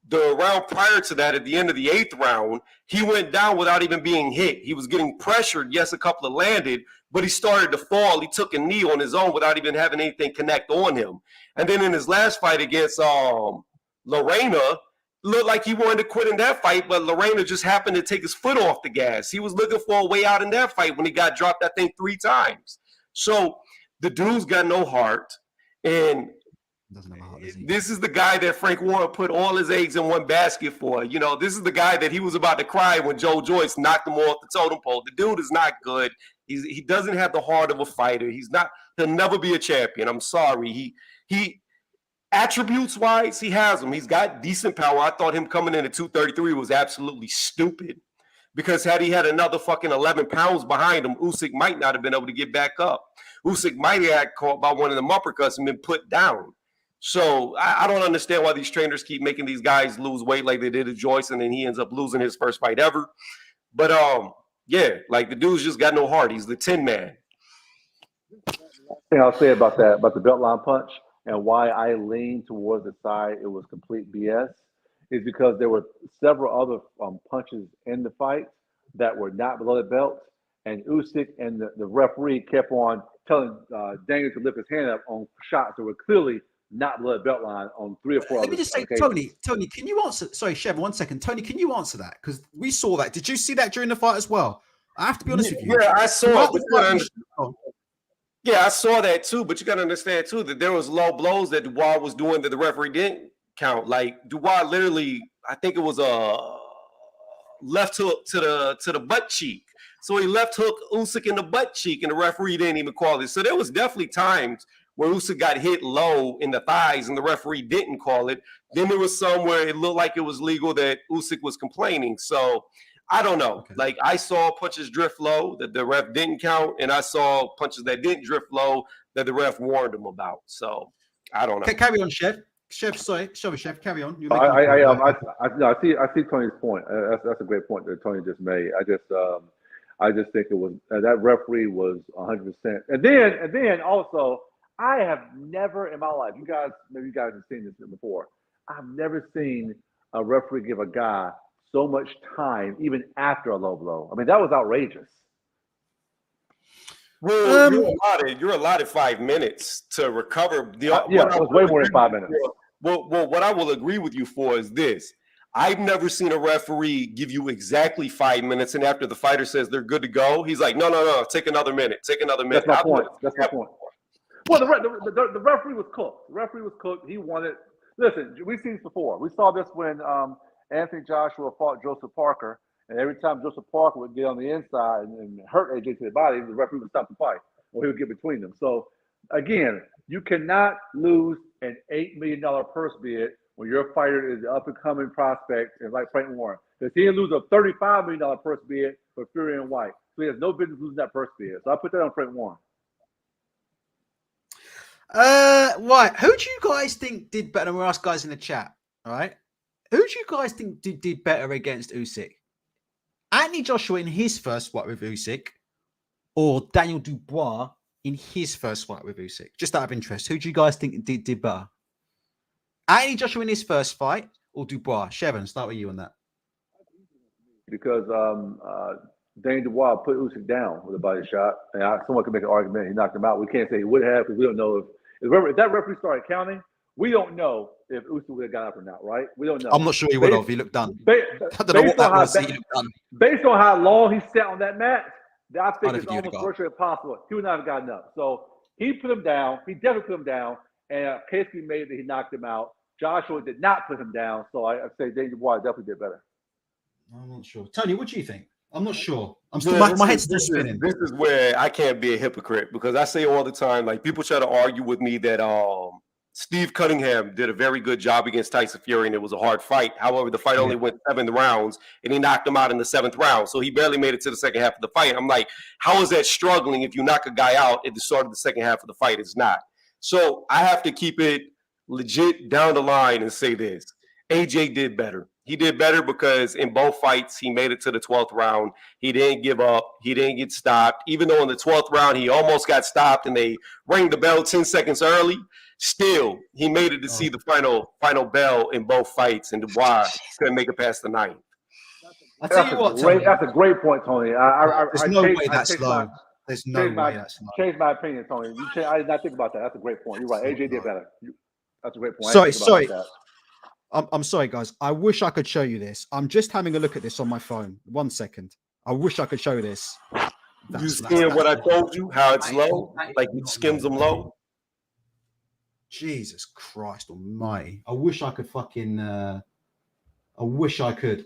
The round prior to that, at the end of the 8th round, he went down without even being hit. He was getting pressured. Yes, a couple of landed, but he started to fall. He took a knee on his own without even having anything connect on him. And then in his last fight against Lorena, looked like he wanted to quit in that fight, but Lorena just happened to take his foot off the gas. He was looking for a way out in that fight when he got dropped, I think, 3 times. So the dude's got no heart. And this is the guy that Frank Warren put all his eggs in one basket for. You know, this is the guy that he was about to cry when Joe Joyce knocked him off the totem pole. The dude is not good. He doesn't have the heart of a fighter. He'll never be a champion. I'm sorry. He attributes wise, he has them. He's got decent power. I thought him coming in at 233 was absolutely stupid, because had he had another fucking 11 pounds behind him, Usyk might not have been able to get back up. Usyk might have got caught by one of them uppercuts and been put down. So I don't understand why these trainers keep making these guys lose weight like they did to Joyce, and then he ends up losing his first fight ever. But yeah, like the dude's just got no heart. He's the Tin Man. Thing I'll say about that, about the belt line punch, and why I lean towards the side it was complete BS, is because there were several other punches in the fight that were not below the belt, and Usyk and the referee kept on telling Daniel to lift his hand up on shots that were clearly not below the belt line on 3 or 4 Let me just say, Tony, can you answer? Sorry, Chev, 1 second. Tony, can you answer that? Because we saw that. Did you see that during the fight as well? I have to be honest with you. Yeah, I saw it. Yeah, I saw that too, but you got to understand too that there was low blows that Dubois was doing that the referee didn't count. Like Dubois literally, I think it was a left hook to the butt cheek. So he left hook Usyk in the butt cheek, and the referee didn't even call it. So there was definitely times where Usyk got hit low in the thighs and the referee didn't call it. Then there was some where it looked like it was legal that Usyk was complaining. So I don't know. Okay. Like I saw punches drift low that the ref didn't count, and I saw punches that didn't drift low that the ref warned him about. So I don't know. Okay, carry on, Chef. Chef, sorry, Chef, carry on. I see Tony's point. That's a great point that Tony just made. I just think it was that referee was 100%. And then also, I have never in my life, maybe you guys have seen this before, I've never seen a referee give a guy so much time even after a low blow. I mean, that was outrageous. Well, you're allotted 5 minutes to recover. It was way more than 5 minutes. Well, what I will agree with you for is this. I've never seen a referee give you exactly 5 minutes, and after the fighter says they're good to go, he's like, no, take another minute. Take another minute. That's my point. Well, the referee was cooked. The referee was cooked. He wanted – listen, we've seen this before. We saw this when Anthony Joshua fought Joseph Parker, and every time Joseph Parker would get on the inside and hurt AJ to the body, the referee would stop the fight, or he would get between them. So, again, you cannot lose an $8 million purse bid when your fighter is an up-and-coming prospect, and like Frank Warren. Because he didn't lose a $35 million purse bid for Fury and White. So he has no business losing that purse bid. So I put that on Frank Warren. Right. Who do you guys think did better? We'll ask guys in the chat. All right. Who do you guys think did better against Usyk? Anthony Joshua in his first fight with Usyk, or Daniel Dubois in his first fight with Usyk? Just out of interest, who do you guys think did better? Anthony Joshua in his first fight, or Dubois? Shevin, start with you on that. Because Daniel Dubois put Usyk down with a body shot, and someone could make an argument he knocked him out. We can't say he would have because we don't know if that referee started counting. We don't know if Usyk would have got up or not, right? We don't know. I'm not sure he would have. He looked done. I don't know what that was. He looked done. Based on how long he sat on that mat, I think it's almost virtually impossible. He would not have gotten up. So he put him down. He definitely put him down. And a case can be made that he knocked him out. Joshua did not put him down. So I say Daniel Dubois definitely did better. I'm not sure. Tony, what do you think? I'm not sure. I'm still my head's still spinning. This is where I can't be a hypocrite because I say all the time, like people try to argue with me that Steve Cunningham did a very good job against Tyson Fury and it was a hard fight. However, the fight only went 7 rounds and he knocked him out in the 7th round. So he barely made it to the second half of the fight. I'm like, how is that struggling if you knock a guy out at the start of the second half of the fight? It's not. So I have to keep it legit down the line and say this. AJ did better. He did better because in both fights, he made it to the 12th round. He didn't give up. He didn't get stopped. Even though in the 12th round, he almost got stopped and they rang the bell 10 seconds early, still, he made it to see the final bell in both fights, and Dubois couldn't make it past the ninth. I tell you what, Tony. That's a great point, Tony. There's no way that's low. There's no way that's low. Change my opinion, Tony. I did not think about that. That's a great point. You're right. AJ did better. That's a great point. Sorry. I'm sorry, guys. I wish I could show you this. I'm just having a look at this on my phone. 1 second. I wish I could show you this. You seeing what I told you? How it's low? Like it skims them low? Jesus Christ almighty. I wish I could fucking... I wish I could.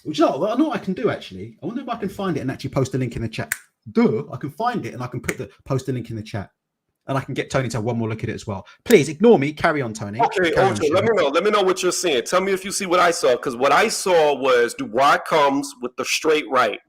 Which, I know what I can do, actually. I wonder if I can find it and actually post a link in the chat. I can find it and I can post a link in the chat. And I can get Tony to have one more look at it as well. Please ignore me. Carry on, Tony. Okay. Let me know. Let me know what you're seeing. Tell me if you see what I saw. Because what I saw was Dubois comes with the straight right?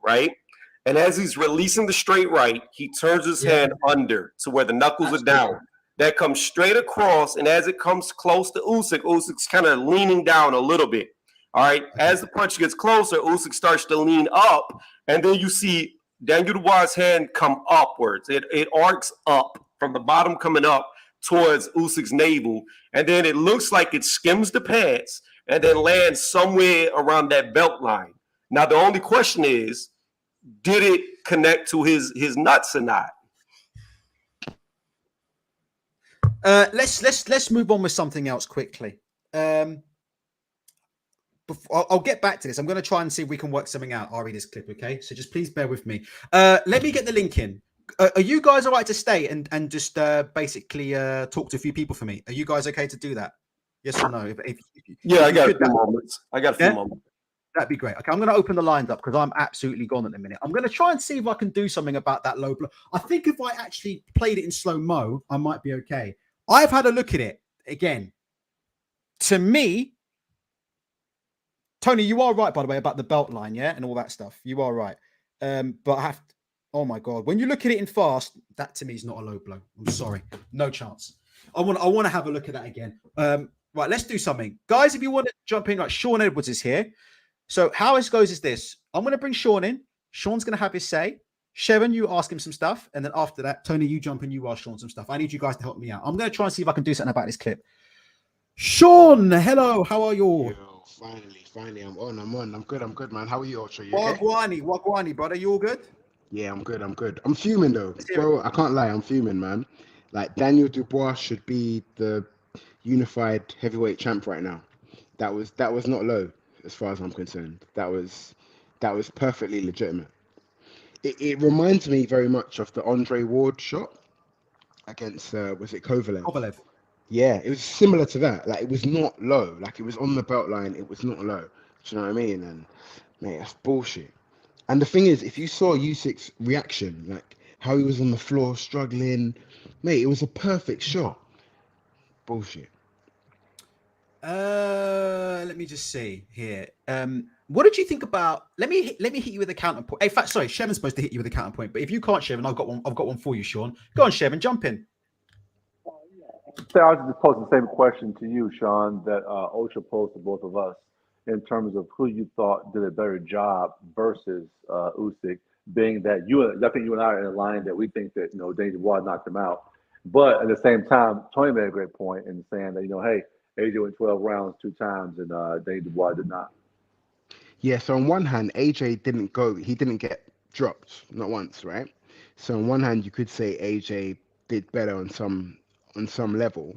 And as he's releasing the straight right, he turns his hand under to where the knuckles are down. That comes straight across. And as it comes close to Usyk, Usyk's kind of leaning down a little bit. All right. Okay. As the punch gets closer, Usyk starts to lean up. And then you see Daniel Dubois' hand come upwards. It arcs up from the bottom coming up towards Usyk's navel. And then it looks like it skims the pads and then lands somewhere around that belt line. Now, the only question is, did it connect to his nuts or not? Let's move on with something else quickly. I'll get back to this. I'm going to try and see if we can work something out. I'll read this clip, okay? So just please bear with me. Let me get the link in. Are you guys all right to stay and just basically talk to a few people for me? Are you guys okay to do that? Yes or no? I got a few moments. That'd be great. Okay, I'm going to open the lines up because I'm absolutely gone at the minute. I'm going to try and see if I can do something about that low blow. I think if I actually played it in slow-mo, I might be okay. I've had a look at it again. To me, Tony, you are right, by the way, about the belt line, yeah, and all that stuff. You are right. But I have to, oh my God, when you look at it in fast, that to me is not a low blow. I'm sorry, no chance. I want to have a look at that again. Right, let's do something, guys. If you want to jump in, like Sean Edwards is here. So how it goes is this: I'm going to bring Sean in. Sean's going to have his say. Sharon, you ask him some stuff, and then after that, Tony, you jump in. You ask Sean some stuff. I need you guys to help me out. I'm going to try and see if I can do something about this clip. Sean, hello. How are you? Yo, finally, I'm on. I'm good, man. How are you, Ultra? You okay? Wagwani, brother. You all good? Yeah, I'm good. I'm fuming though, bro. I can't lie. I'm fuming, man. Like Daniel Dubois should be the unified heavyweight champ right now. That was not low, as far as I'm concerned. That was perfectly legitimate. It reminds me very much of the Andre Ward shot against was it Kovalev? Yeah, it was similar to that. Like, it was not low. Like, it was on the belt line. It was not low. Do you know what I mean? And, mate, that's bullshit. And the thing is, if you saw Usyk's reaction, like, how he was on the floor struggling, mate, it was a perfect shot. Bullshit. Let me just see here. What did you think about? Let me hit you with a counterpoint. In fact, sorry, Shevon's supposed to hit you with a counterpoint. But if you can't, Shevon, I've got one for you, Sean. Go on, Shevon, jump in. So I was just posing the same question to you, Sean, that Ultra posed to both of us in terms of who you thought did a better job versus Usyk, being that I think you and I are in a line that we think that, Daniel Dubois knocked him out. But at the same time, Tony made a great point in saying that, hey, AJ went 12 rounds 2 times and Daniel Dubois did not. Yeah, so on one hand, AJ didn't get dropped, not once, right? So on one hand, you could say AJ did better on some level,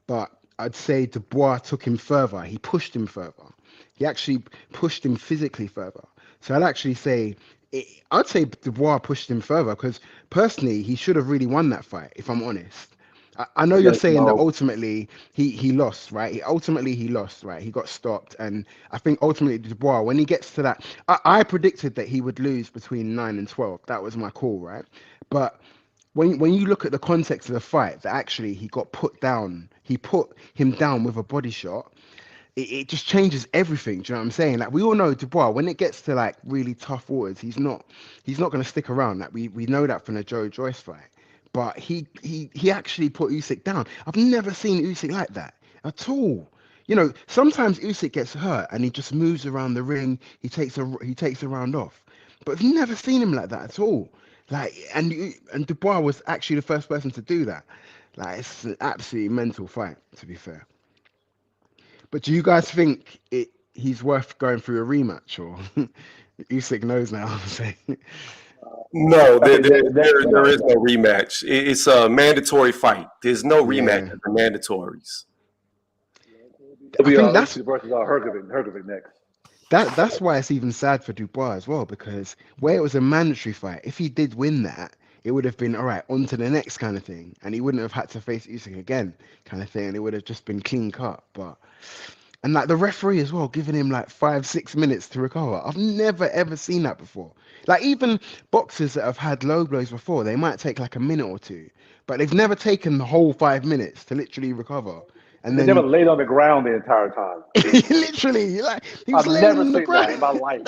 but I'd say Dubois took him further. He pushed him further. He actually pushed him physically further. So I'd say Dubois pushed him further because personally, he should have really won that fight, if I'm honest. I know you're saying that ultimately he lost, right? He lost, right? He got stopped. And I think ultimately Dubois, when he gets to that, I predicted that he would lose between 9 and 12. That was my call, right? But when you look at the context of the fight, that actually he got put down. He put him down with a body shot. It just changes everything. Do you know what I'm saying? Like, we all know Dubois, when it gets to like really tough waters, he's not going to stick around. Like, we know that from the Joe Joyce fight. But he actually put Usyk down. I've never seen Usyk like that at all. You know, sometimes Usyk gets hurt and he just moves around the ring. He takes a round off, but I've never seen him like that at all. Like, and Dubois was actually the first person to do that. Like, it's an absolutely mental fight, to be fair. But do you guys think he's worth going through a rematch, or Usyk knows now? I'm saying. No, I think there is no rematch. It's a mandatory fight. There's no rematch Yeah. at the mandatories. It'll be I think that's Usyk versus Hergovic next. that's why it's even sad for Dubois as well, because where it was a mandatory fight, if he did win that, it would have been all right, on to the next kind of thing, and he wouldn't have had to face Usyk again, kind of thing, and it would have just been clean cut. But and like the referee as well, giving him like 5-6 minutes to recover. I've never ever seen that before. Like even boxers that have had low blows before, they might take like a minute or two, but they've never taken the whole 5 minutes to literally recover. And They then never laid on the ground the entire time. literally, like he was I've laying never on the seen that ground. in my life.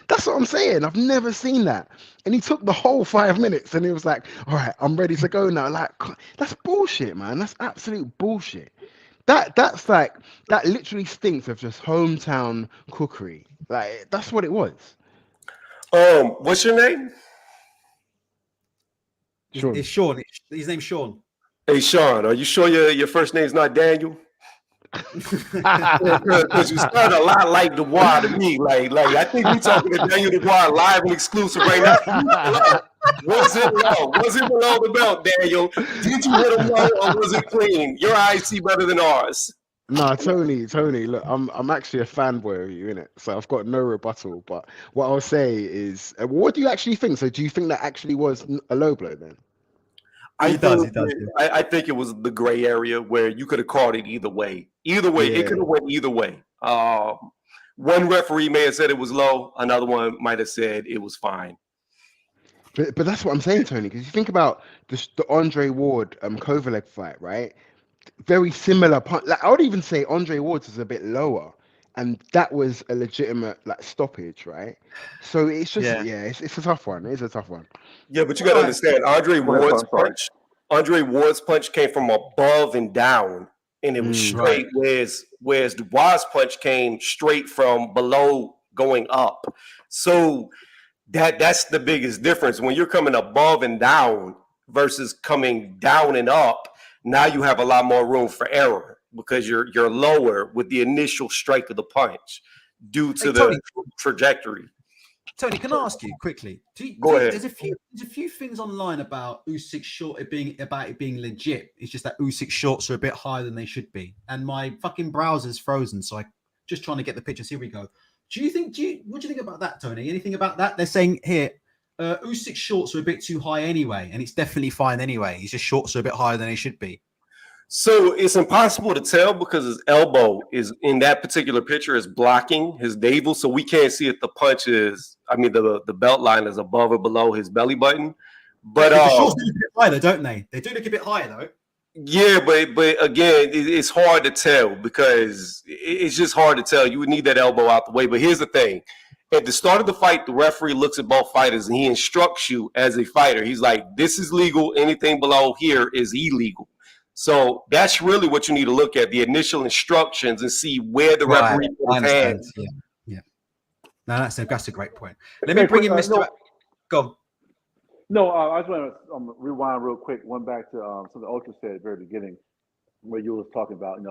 That's what I'm saying. I've never seen that. And he took the whole 5 minutes, and he was like, "All right, I'm ready to go now." Like that's bullshit, man. That's absolute bullshit. That's like that literally stinks of just hometown cookery. Like that's what it was. What's your name? Sean. It's Sean. His name's Sean. Hey, Sean. Are you sure your first name's not Daniel? Because you sound a lot like Dubois to me. Like I think we talking to Daniel Dubois live and exclusive right now. Was it low? Was it below the belt, Daniel? Did you hit him low or was it clean? Your eyes see better than ours. No, Tony, look, I'm actually a fanboy of you, innit? So I've got no rebuttal. But what I'll say is, what do you actually think? So do you think that actually was a low blow then? He does. I think it was the gray area where you could have called it either way. Either way, it could have went either way. One referee may have said it was low. Another one might have said it was fine. But that's what I'm saying, Tony. Because you think about the Andre Ward Kovalev fight, right? Very similar. Like I would even say Andre Ward's is a bit lower, and that was a legitimate like stoppage, right? So it's just it's a tough one. It's a tough one. Yeah, but you got to understand, Andre Ward's punch came from above and down, and it was straight. Right. Whereas Dubois' punch came straight from below going up. So that's the biggest difference. When you're coming above and down versus coming down and up, now you have a lot more room for error because you're lower with the initial strike of the punch due to the trajectory. Tony, can I ask you quickly? Go ahead. There's a few things online about Usyk's short it being legit. It's just that Usyk's shorts are a bit higher than they should be, and my fucking browser's frozen. So I just trying to get the pictures. Here we go. What do you think about that, Tony? Anything about that? They're saying here, Usyk's shorts are a bit too high anyway, and it's definitely fine anyway. His just shorts are a bit higher than they should be. So it's impossible to tell because his elbow is in that particular picture is blocking his navel, so we can't see if the punch is. I mean, the belt line is above or below his belly button. But the shorts look a bit higher, don't they? They do look a bit higher though. Yeah, but again, it's hard to tell because it's just hard to tell. You would need that elbow out the way. But here's the thing: at the start of the fight, the referee looks at both fighters and he instructs you as a fighter. He's like, "This is legal. Anything below here is illegal." So that's really what you need to look at, the initial instructions, and see where the referee put his hands. Yeah. No, that's a great point. Let me bring in Mr. Go on. No, I just want to rewind real quick. One back to something Ultra said at the very beginning, where you was talking about,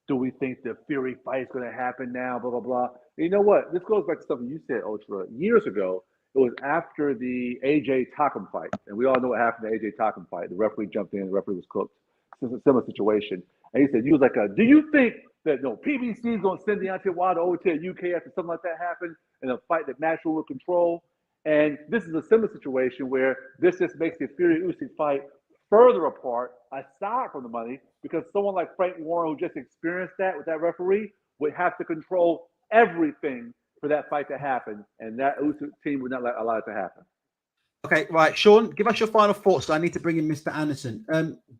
do we think the Fury fight is going to happen now? Blah blah blah. And you know what? This goes back to something you said, Ultra, years ago. It was after the AJ Takum fight, and we all know what happened to the AJ Takum fight. The referee jumped in, the referee was cooked. It's a similar situation. And he said, you was like, do you think that PBC is going to send Deontay Wilder over to the UK after something like that happened in a fight that Max will control? And this is a similar situation where this just makes the Fury Usyk fight further apart, aside from the money, because someone like Frank Warren, who just experienced that with that referee, would have to control everything for that fight to happen, and that Usyk team would not allow it to happen. Okay, right, Sean, give us your final thoughts. I need to bring in Mr. Anderson.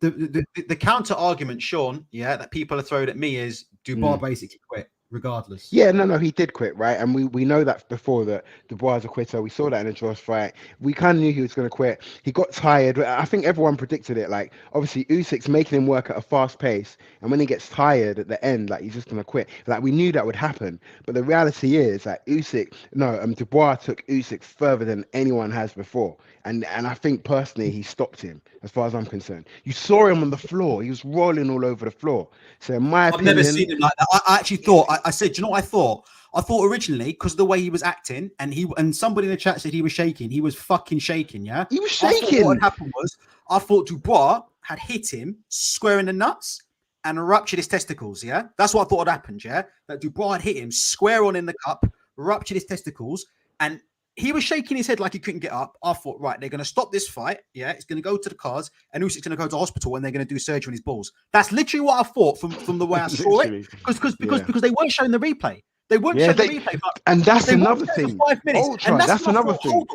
The counter argument, Sean, that people are throwing at me is Dubois basically quit. regardless. Yeah, no, he did quit, right? And we know that before that Dubois was a quitter. We saw that in the Josh fight. We kind of knew he was going to quit. He got tired. I think everyone predicted it. Like, obviously, Usyk's making him work at a fast pace, and when he gets tired at the end, like, he's just going to quit. Like, we knew that would happen. But the reality is that Dubois took Usyk further than anyone has before. And I think personally, he stopped him, as far as I'm concerned. You saw him on the floor. He was rolling all over the floor. So in my I've opinion, never seen him like that. I actually thought, I said, do you know what I thought? I thought originally, because of the way he was acting, and somebody in the chat said he was shaking. He was fucking shaking, yeah? he was I thought shaking. what had happened was, I thought Dubois had hit him square in the nuts and ruptured his testicles, yeah? That's what I thought had happened, yeah? That Dubois had hit him square on in the cup, ruptured his testicles, and he was shaking his head like he couldn't get up. I thought, right, they're going to stop this fight. Yeah, it's going to go to the cars, and Usyk's going to go to hospital, and they're going to do surgery on his balls. That's literally what I thought from the way I saw it. Because they weren't showing the replay. They weren't showing the replay. And that's another thing. 5 minutes. Ultra, And that's another thing.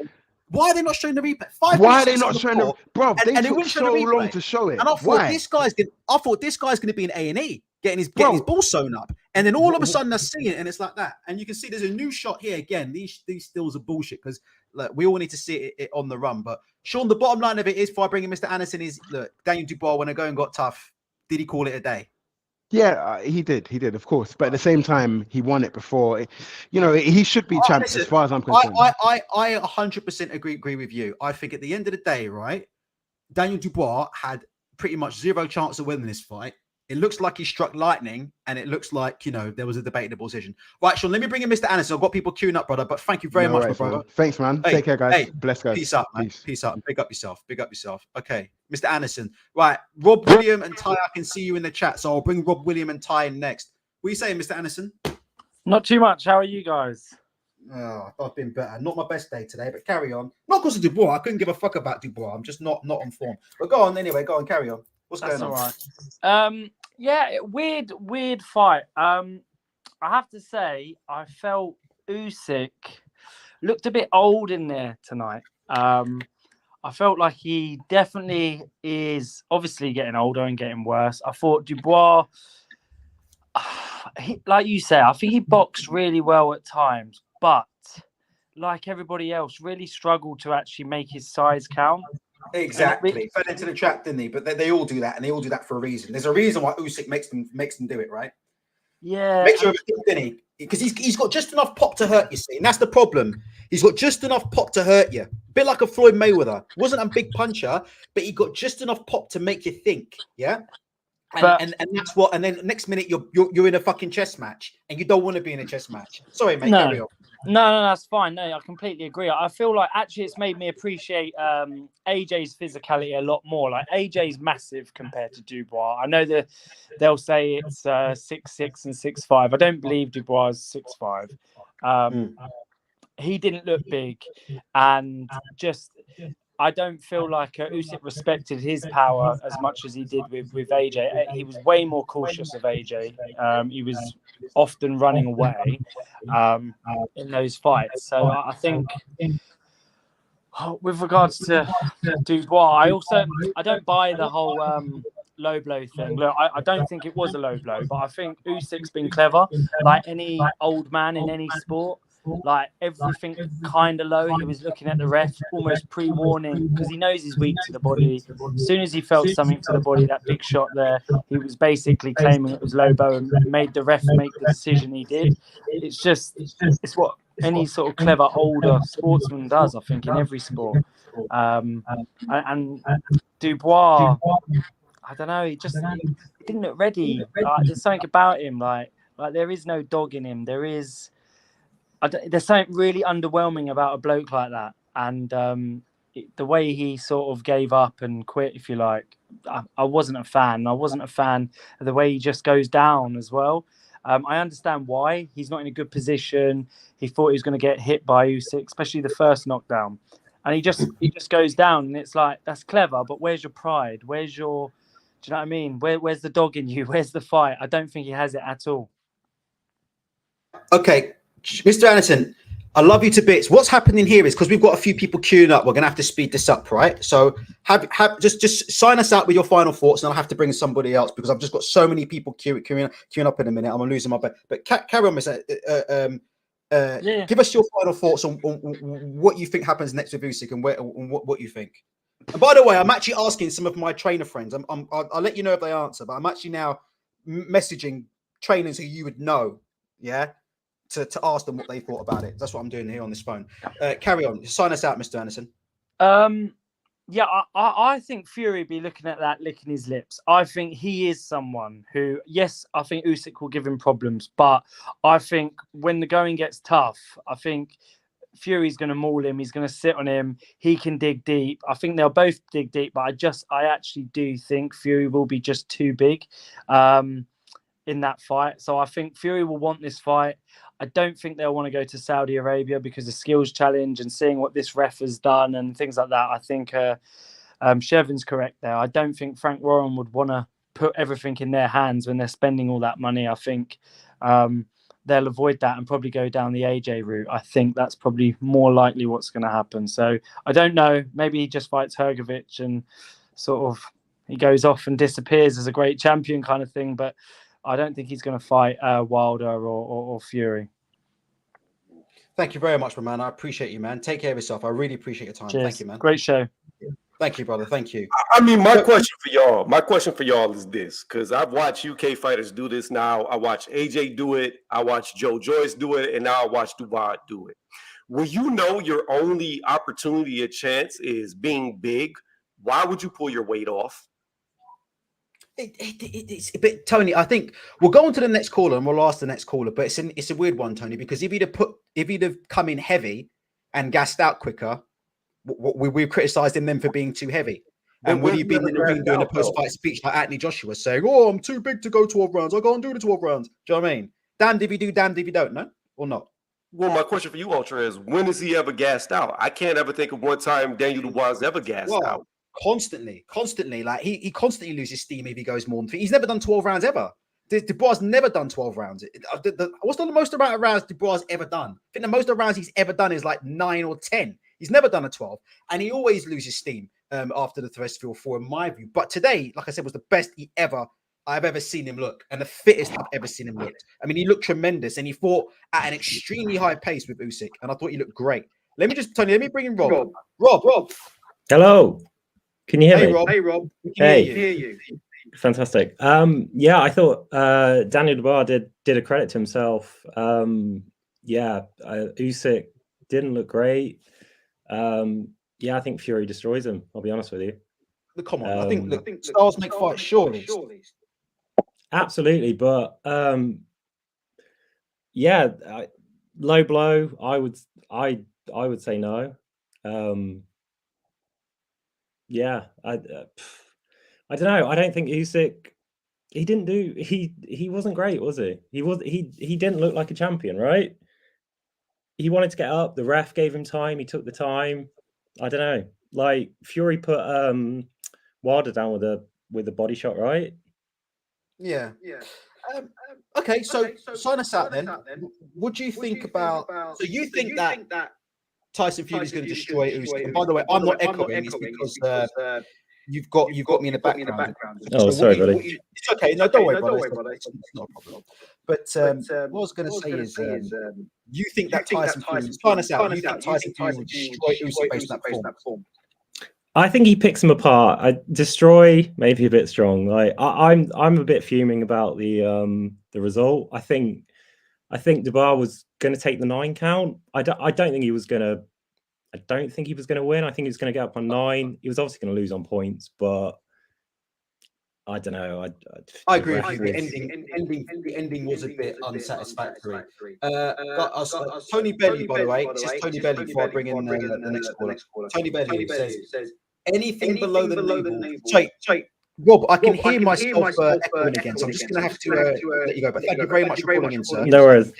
Why are they not showing the replay? Why are they not showing the? Bro, they and took so long to show it. And I thought this guy's going to be in A&E. Getting his balls sewn up, and then all of a sudden I see it, and it's like that. And you can see there's a new shot here again. These stills are bullshit because we all need to see it on the run. But Sean, the bottom line of it is, before I bring in Mr. Anderson, is look, Daniel Dubois, when the going got tough, did he call it a day? Yeah, he did, of course. But at the same time, he won it before. He should be champ as far as I'm concerned. I 100% agree with you. I think at the end of the day, right, Daniel Dubois had pretty much zero chance of winning this fight. It looks like he struck lightning, and it looks like, there was a debatable decision. Right, Sean, let me bring in Mr. Anderson. I've got people queuing up, brother, but thank you very much, my brother. Thanks, man. Hey, take care, guys. Hey, bless, guys. Peace out, man. Peace out. Big up yourself. Okay, Mr. Anderson. Right, Rob William and Ty, I can see you in the chat, so I'll bring Rob William and Ty in next. What are you saying, Mr. Anderson? Not too much. How are you guys? Oh, I've been better. Not my best day today, but carry on. Not because of Dubois. I couldn't give a fuck about Dubois. I'm just not on form. But go on anyway. Go on, carry on. What's going on? That's all right. Yeah, weird fight. I have to say, I felt Usyk looked a bit old in there tonight. I felt like he definitely is obviously getting older and getting worse. I thought Dubois, like you say, I think he boxed really well at times, but like everybody else, really struggled to actually make his size count. Exactly. He fell into the trap, didn't he? But they all do that, and they all do that for a reason. There's a reason why Usyk makes them do it, right? Yeah. Makes sure didn't he? Because he's got just enough pop to hurt you, see, and that's the problem. He's got just enough pop to hurt you. A bit like a Floyd Mayweather. Wasn't a big puncher, but he got just enough pop to make you think, yeah? And that's what. And then next minute you're in a fucking chess match, and you don't want to be in a chess match. Sorry, mate. Carry on. No, that's fine. No, I completely agree. I feel like actually it's made me appreciate AJ's physicality a lot more. Like AJ's massive compared to Dubois. I know that they'll say it's 6'6" and 6'5". I don't believe Dubois is 6'5". He didn't look big, and just I don't feel like Usyk respected his power as much as he did with AJ. He was way more cautious of AJ. He was often running away in those fights. So I think with regards to Dubois, I don't buy the whole low blow thing. Look, I don't think it was a low blow, but I think Usyk's been clever. Like any old man in any sport, like everything kind of low. He was looking at the ref almost pre-warning because he knows he's weak to the body. As soon as he felt something to the body, that big shot there, he was basically claiming it was low blow and made the ref make the decision he did. It's what any sort of clever older sportsman does, I think, in every sport. And Dubois, I don't know, he didn't look ready. There's something about him, like there is no dog in him. There's something really underwhelming about a bloke like that. And the way he sort of gave up and quit, if you like, I wasn't a fan. I wasn't a fan of the way he just goes down as well. I understand why. He's not in a good position. He thought he was going to get hit by Usyk, especially the first knockdown. And he just goes down, and it's like, that's clever, but where's your pride? Do you know what I mean? Where's the dog in you? Where's the fight? I don't think he has it at all. Okay, Mr. Anderson, I love you to bits. What's happening here is because we've got a few people queuing up. We're gonna have to speed this up, right? So just sign us out with your final thoughts, and I'll have to bring somebody else because I've just got so many people queuing up in a minute. I'm losing my bet. But carry on, Mr. Give us your final thoughts on what you think happens next with Usyk and what you think. And by the way, I'm actually asking some of my trainer friends. I'll let you know if they answer, but I'm actually now messaging trainers who you would know, yeah, to ask them what they thought about it. That's what I'm doing here on this phone. Carry on. Sign us out, Mr. Anderson. Yeah, I think Fury be looking at that, licking his lips. I think he is someone who, yes, I think Usyk will give him problems, but I think when the going gets tough, I think Fury's going to maul him. He's going to sit on him. He can dig deep. I think they'll both dig deep, but I actually do think Fury will be just too big in that fight. So I think Fury will want this fight. I don't think they'll want to go to Saudi Arabia because the skills challenge and seeing what this ref has done and things like that. I think Shevin's correct there. I don't think Frank Warren would want to put everything in their hands when they're spending all that money. I think they'll avoid that and probably go down the AJ route. I think that's probably more likely what's going to happen. So I don't know. Maybe he just fights Hrgovic and sort of he goes off and disappears as a great champion kind of thing. But I don't think he's going to fight Wilder or Fury. Thank you very much, my man. I appreciate you, man. Take care of yourself. I really appreciate your time. Cheers. Thank you, man. Great show. Thank you, brother. Thank you. I mean, my question for y'all is this, because I've watched UK fighters do this now. I watched AJ do it. I watched Joe Joyce do it. And now I watch Dubois do it. When you know your only opportunity at chance is being big, why would you pull your weight off? It's a bit, Tony. I think we'll go on to the next caller and we'll ask the next caller. But it's a weird one, Tony, because if he'd have come in heavy and gassed out quicker, we've criticised him then for being too heavy. And would he been in the ring doing a post-fight speech like Anthony Joshua saying, "Oh, I'm too big to go 12 rounds. I can't do the 12 rounds." Do you know what I mean? Damned if you do, damned if you don't. No, or not. Well, my question for you, Ultra, is when is he ever gassed out? I can't ever think of one time Daniel Dubois ever gassed out. Constantly. Like he constantly loses steam if he goes more than. He's never done 12 rounds ever. Dubois never done 12 rounds. What's the most amount of rounds Dubois ever done? I think the most of rounds he's ever done is like 9 or 10. He's never done a 12, and he always loses steam after the terrestrial 4, in my view. But today, like I said, was the best I've ever seen him look, and the fittest I've ever seen him look. I mean, he looked tremendous, and he fought at an extremely high pace with Usyk, and I thought he looked great. Let me bring in Rob. Rob. Hello. Can you hear me? Hey, Rob. We can hear you. Fantastic. Yeah, I thought Daniel Dubois did a credit to himself. Usyk didn't look great. I think Fury destroys him. I'll be honest with you. Come on, I think stars make fights, surely. Absolutely, but low blow. I would say no. I don't know. I don't think Usyk. He wasn't great, was he? He didn't look like a champion, right? He wanted to get up. The ref gave him time. He took the time. I don't know. Like Fury put Wilder down with a body shot, right? Yeah. Okay, so sign us out then. What do you think about? So you think that Tyson Fury is going to destroy Usyk? And by the way, I'm not echoing. It's because you've got me in the background. Oh, sorry, buddy. It's okay. No, don't worry, brother. It's not a problem. But what I was going to say is, you think that Tyson Fury? Sign us out. You think Tyson Fury will destroy Usyk based on that form? I think he picks him apart. Destroy maybe a bit strong. Like I'm a bit fuming about the result. I think Dubois was going to take the 9 count. I don't think he was going to. I don't think he was going to win. I think he was going to get up on 9. He was obviously going to lose on points, but I don't know. I agree with you. The ending was a bit unsatisfactory. Tony Bellew, by the way, this is Tony Bellew before I bring in the next caller. Tony Bellew says, anything below the navel. Sorry, Rob, I can hear myself echoing again, so I'm just going to have to let you go. But thank you very much for calling in, sir. No worries.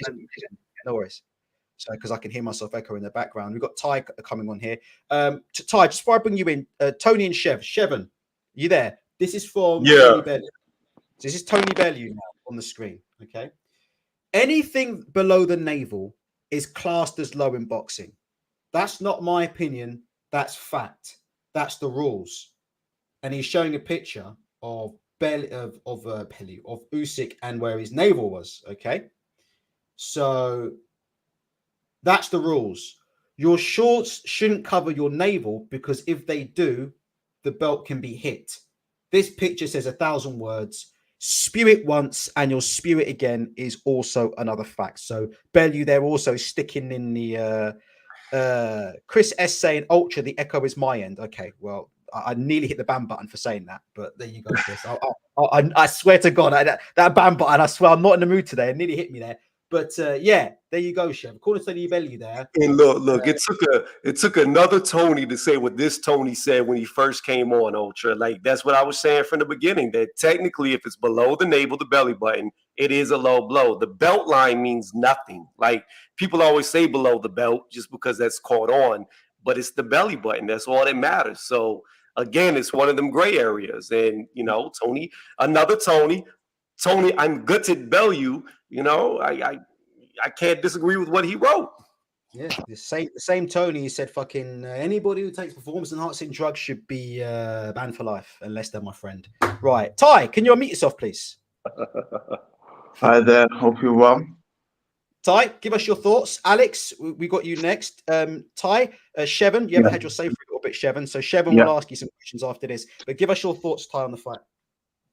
No worries. So, because I can hear myself echo in the background. We've got Ty coming on here. Ty, just before I bring you in, Tony and Shevin, you there? This is from Tony Bellew. This is Tony Bellew now on the screen. Okay. Anything below the navel is classed as low in boxing. That's not my opinion. That's fact. That's the rules. And he's showing a picture of Usyk and where his navel was. Okay, so that's the rules. Your shorts shouldn't cover your navel because if they do, the belt can be hit. This picture says 1,000 words. Spew it once and you'll spew it again is also another fact. So Bellew, they're also sticking in the Chris S saying Ultra, the echo is my end. Okay, well, I nearly hit the ban button for saying that, but there you go, Chris. I swear to God, that ban button, I swear I'm not in the mood today. It nearly hit me there. But yeah, there you go, Chef. According to the Bellew there. And look, it took another Tony to say what this Tony said when he first came on Ultra. Like that's what I was saying from the beginning. That technically, if it's below the navel, the belly button, it is a low blow. The belt line means nothing. Like people always say below the belt just because that's caught on, but it's the belly button. That's all that matters. So again, it's one of them gray areas. And you know, Tony, another Tony, I'm gutted Bellew. You know, I can't disagree with what he wrote. Yeah, the same Tony said fucking anybody who takes performance enhancing drugs should be banned for life unless they're my friend. Right. Ty, can you unmute yourself, please? Hi there, hope you're well. Ty, give us your thoughts. Alex, we got you next. Ty, Shevin, you haven't had your say for a little bit, Shevin. So Shevin will ask you some questions after this. But give us your thoughts, Ty, on the fight.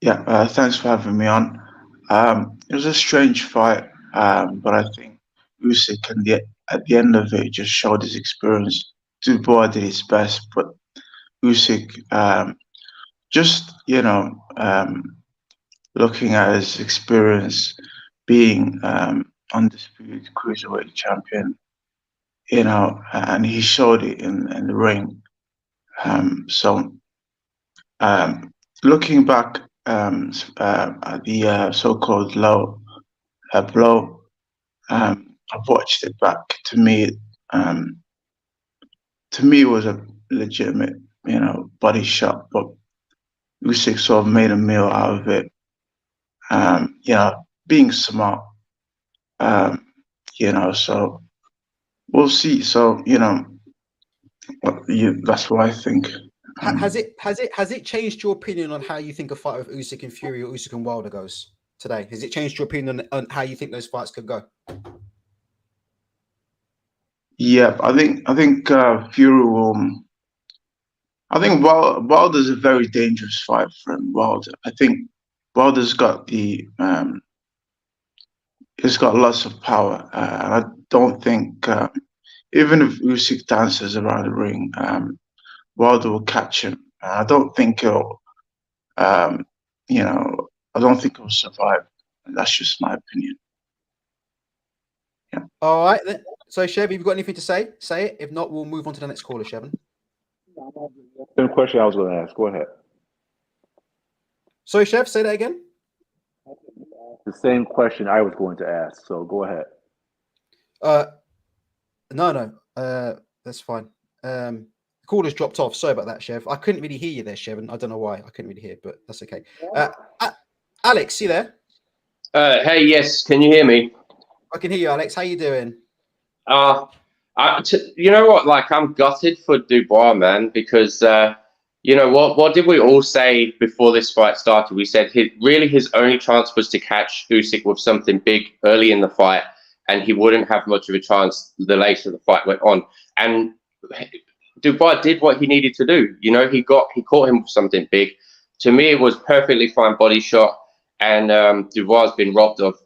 Yeah, thanks for having me on. It was a strange fight, but I think Usyk at the end of it just showed his experience. Dubois did his best, but Usyk just looking at his experience, being undisputed cruiserweight champion, and he showed it in the ring. Looking back at the so-called low blow, I've watched it back. To me, it was a legitimate, body shot, but Usyk sort of made a meal out of it. Being smart, so we'll see. So, that's what I think. Has it changed your opinion on how you think a fight with Usyk and Fury or Usyk and Wilder goes today? Has it changed your opinion on how you think those fights could go? Yeah, I think Fury will. I think Wilder's a very dangerous fight for him. Wilder, I think Wilder's got he's got lots of power. And I don't think even if Usyk dances around the ring, Wilder will catch him. I don't think he'll, I don't think he'll survive. That's just my opinion. Yeah. All right. Then. So, Chev, have you got anything to say? Say it. If not, we'll move on to the next caller, Chevin. Same question I was going to ask. Go ahead. Sorry, Chev, say that again. The same question I was going to ask. So go ahead. No, that's fine. The caller's dropped off. Sorry about that, Chev. I couldn't really hear you there, Chevin. I don't know why. I couldn't really hear, but that's okay. Alex, you there? Hey, yes. Can you hear me? I can hear you, Alex. How you doing? You know what? Like, I'm gutted for Dubois, man, because what did we all say before this fight started? We said his only chance was to catch Usyk with something big early in the fight, and he wouldn't have much of a chance the later the fight went on. And Dubois did what he needed to do. He caught him with something big. To me, it was perfectly fine body shot. And Dubois has been robbed of,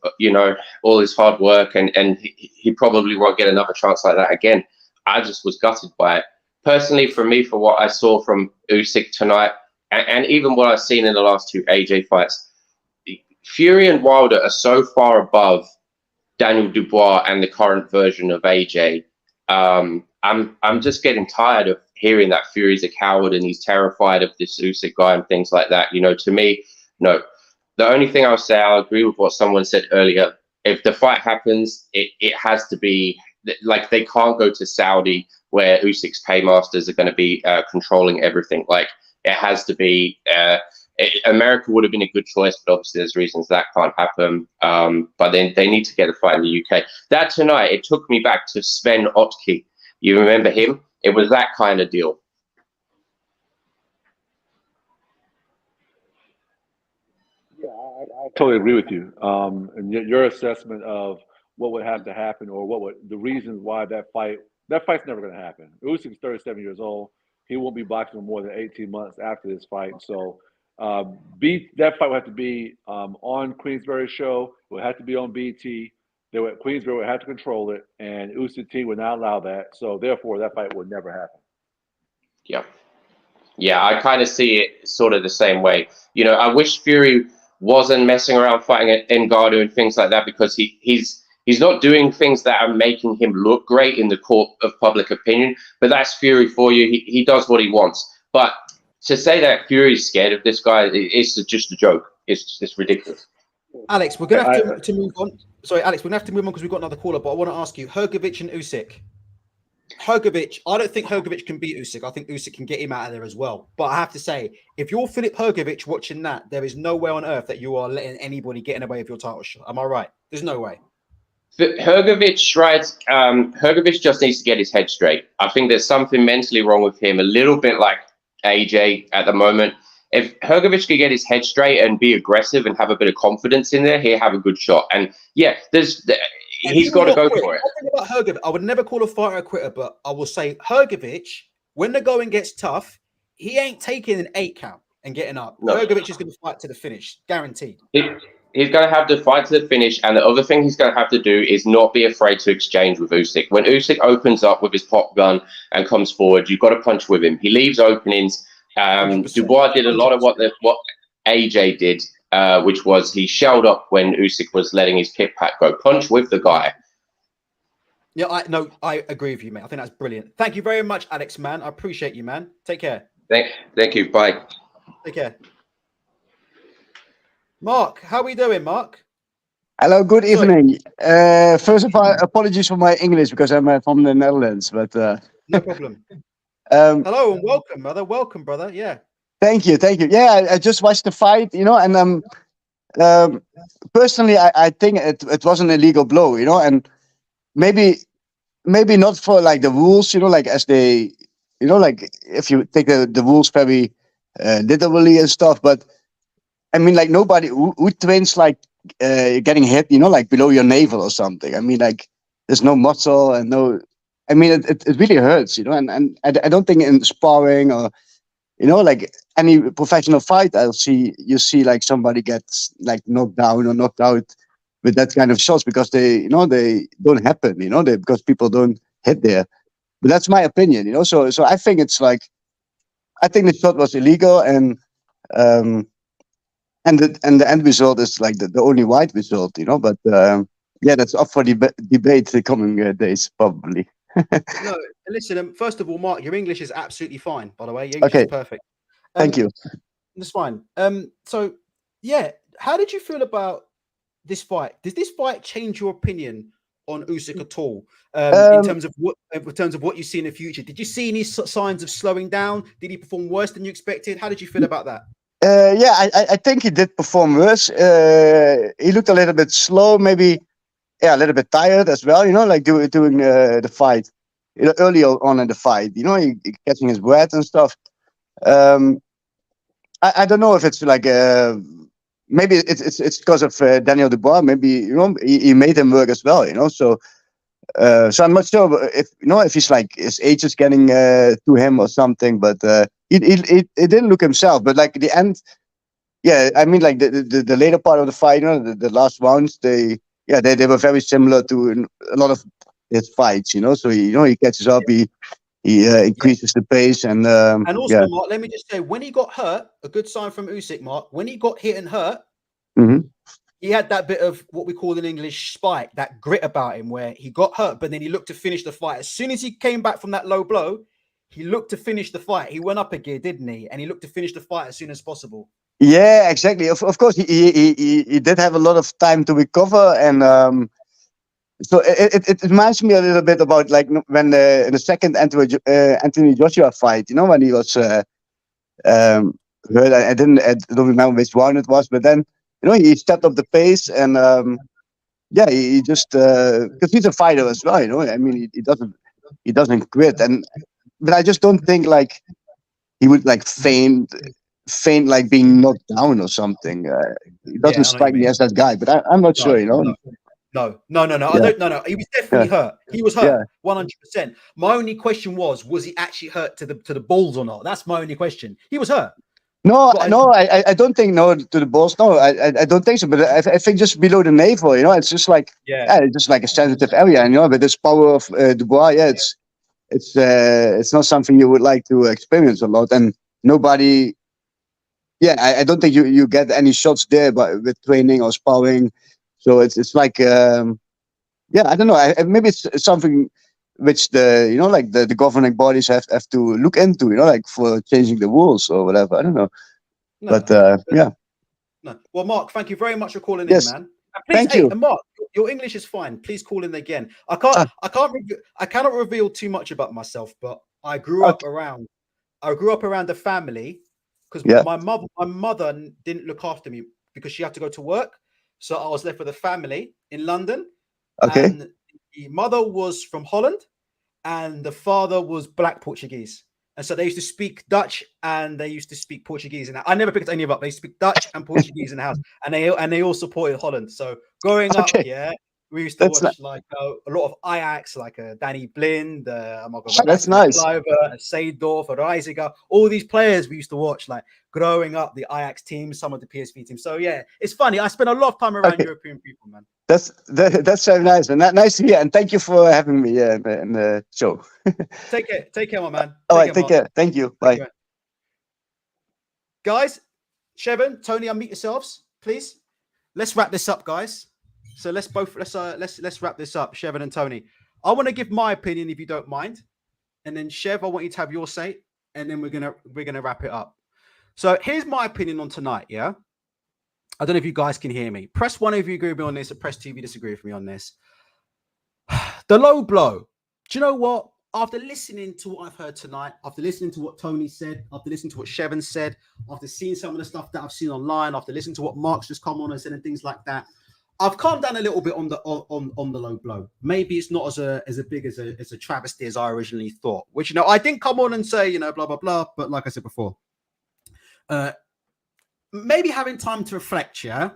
all his hard work, and he probably won't get another chance like that again. I just was gutted by it. Personally, for me, for what I saw from Usyk tonight, and even what I've seen in the last two AJ fights, Fury and Wilder are so far above Daniel Dubois and the current version of AJ. I'm just getting tired of hearing that Fury's a coward and he's terrified of this Usyk guy and things like that. To me, no. The only thing I'll say, I'll agree with what someone said earlier. If the fight happens, it has to be like they can't go to Saudi where Usyk's paymasters are going to be controlling everything. Like it has to be. America would have been a good choice, but obviously there's reasons that can't happen. But then they need to get a fight in the UK. That tonight, it took me back to Sven Otke. You remember him? It was that kind of deal. Yeah, I totally agree with you. And your assessment of what would have to happen, or the reasons why that fight's never going to happen. Usyk's 37 years old. He won't be boxing for more than 18 months after this fight. So that fight would have to be on Queensberry's show. It would have to be on BT. Queensberry would have to control it, and Usyk team would not allow that. So therefore, that fight would never happen. Yeah, I kind of see it sort of the same way. You know, I wish Fury wasn't messing around fighting at Ngannou and things like that, because he's not doing things that are making him look great in the court of public opinion. But that's Fury for you. He does what he wants. But to say that Fury's scared of this guy, it's just a joke. It's ridiculous. Alex, we're going to have to move on. Sorry, Alex, we're going to have to move on because we've got another caller. But I want to ask you, Hrgović and Usyk. Hrgović, I don't think Hrgović can beat Usyk. I think Usyk can get him out of there as well. But I have to say, if you're Filip Hrgović watching that, there is no way on earth that you are letting anybody get in the way of your title shot. Am I right? There's no way. Hrgović, right? Hrgović just needs to get his head straight. I think there's something mentally wrong with him, a little bit like AJ at the moment. If Hrgović could get his head straight and be aggressive and have a bit of confidence in there, he'll have a good shot. And yeah, he's got to go for it. One thing about Hrgović, I would never call a fighter a quitter, but I will say Hrgović, when the going gets tough, he ain't taking an 8 count and getting up. No. Hrgović is going to fight to the finish, guaranteed. He's going to have to fight to the finish, and the other thing he's going to have to do is not be afraid to exchange with Usyk. When Usyk opens up with his pop gun and comes forward, you've got to punch with him. He leaves openings. Dubois did a lot of what AJ did, which was he shelled up when Usyk was letting his pit pat go. Punch with the guy. Yeah, I agree with you, mate. I think that's brilliant. Thank you very much, Alex, man. I appreciate you, man. Take care. Thank you. Bye. Take care. Mark, how are we doing, Mark? Hello, good evening. First of all, apologies for my English because I'm from the Netherlands, but no problem. Hello and welcome, brother. Welcome, brother. Yeah. Thank you. Yeah, I just watched the fight, and personally, I think it was an illegal blow, and maybe not for like the rules, like as they, like if you take the rules very literally and stuff, but I mean, like nobody who trains like getting hit, like below your navel or something. I mean, like there's no muscle and no. I mean, it really hurts, and I don't think in sparring or, like any professional fight, you see like somebody gets like knocked down or knocked out with that kind of shots because they don't happen, because people don't hit there. But that's my opinion, So I think it's like, I think the shot was illegal, and the end result is like the only right result, But yeah, that's up for debate the coming days probably. No, listen. First of all, Mark, your English is absolutely fine. By the way, your English is perfect. Thank you. That's fine. So yeah, how did you feel about this fight? Does this fight change your opinion on Usyk at all? In terms of what you see in the future, did you see any signs of slowing down? Did he perform worse than you expected? How did you feel about that? Yeah, I think he did perform worse. He looked a little bit slow, maybe. Yeah, a little bit tired as well, like doing the fight, early on in the fight, he catching his breath and stuff. I don't know if it's like maybe it's because of Daniel Dubois. Maybe he made him work as well, So I'm not sure if he's like his age is getting to him or something. But he didn't look himself. But like the end, yeah, I mean like the later part of the fight, the last rounds, they were very similar to a lot of his fights, So he catches up, he increases the pace, and also, Mark, let me just say, when he got hurt, a good sign from Usyk, Mark. When he got hit and hurt, he had that bit of what we call in English spike, that grit about him, where he got hurt, but then he looked to finish the fight. As soon as he came back from that low blow, he looked to finish the fight. He went up a gear, didn't he? And he looked to finish the fight as soon as possible. Yeah, exactly. Of course, he did have a lot of time to recover, and so it reminds me a little bit about like when in the second Anthony Joshua fight, when he was Hurt. I don't remember which one it was, but then he stepped up the pace and yeah, he just because he's a fighter as well. I mean, he doesn't quit, but I just don't think like he would like faint like being knocked down or something. He doesn't I know what strike you me mean. as that guy, but I'm not sure. No. I don't. No. He was definitely hurt. He was hurt, 100%. My only question was he actually hurt to the balls or not? That's my only question. He was hurt. No, I don't think to the balls. No, I don't think so. But I think just below the navel, it's just like it's just like a sensitive area, and but this power of Dubois, it's not something you would like to experience a lot, and nobody. Yeah, I don't think you get any shots there, but with training or sparring, so it's like I don't know. Maybe it's something which like the governing bodies have to look into, like for changing the rules or whatever. I don't know. But yeah. No. Well, Mark, thank you very much for calling Yes. in, man. Please, Thank you. And Mark, your English is fine. Please call in again. I cannot reveal too much about myself, but I grew up around a family because my mother didn't look after me because she had to go to work. So I was left with a family in London. Okay. And the mother was from Holland and the father was Black Portuguese. And so they used to speak Dutch and they used to speak Portuguese. And I never picked any of up. They speak Dutch and Portuguese in the house, and they all supported Holland. So growing up, we used to watch like a lot of Ajax, like Danny Blind, that's nice. Seedorf, Reisiger, all these players we used to watch. Like growing up, the Ajax team, some of the PSV teams. So yeah, it's funny. I spent a lot of time around European people, man. That's very nice, and nice to hear. And thank you for having me in the show. Take care, my man. All right, take care. Thank you. Bye. Guys, Shevin, Tony, unmute yourselves, please. Let's wrap this up, guys. So let's wrap this up, Shevin and Tony. I want to give my opinion, if you don't mind, and then Shev, I want you to have your say, and then we're gonna wrap it up. So here's my opinion on tonight. Yeah, I don't know if you guys can hear me. Press 1 if you agree with me on this, or press 2 if you disagree with me on this. The low blow. Do you know what? After listening to what I've heard tonight, after listening to what Tony said, after listening to what Shevin said, after seeing some of the stuff that I've seen online, after listening to what Mark's just come on and said and things like that, I've calmed down a little bit on the low blow. Maybe it's not as big as a travesty as I originally thought. Which I didn't come on and say blah blah blah. But like I said before, maybe having time to reflect. Yeah,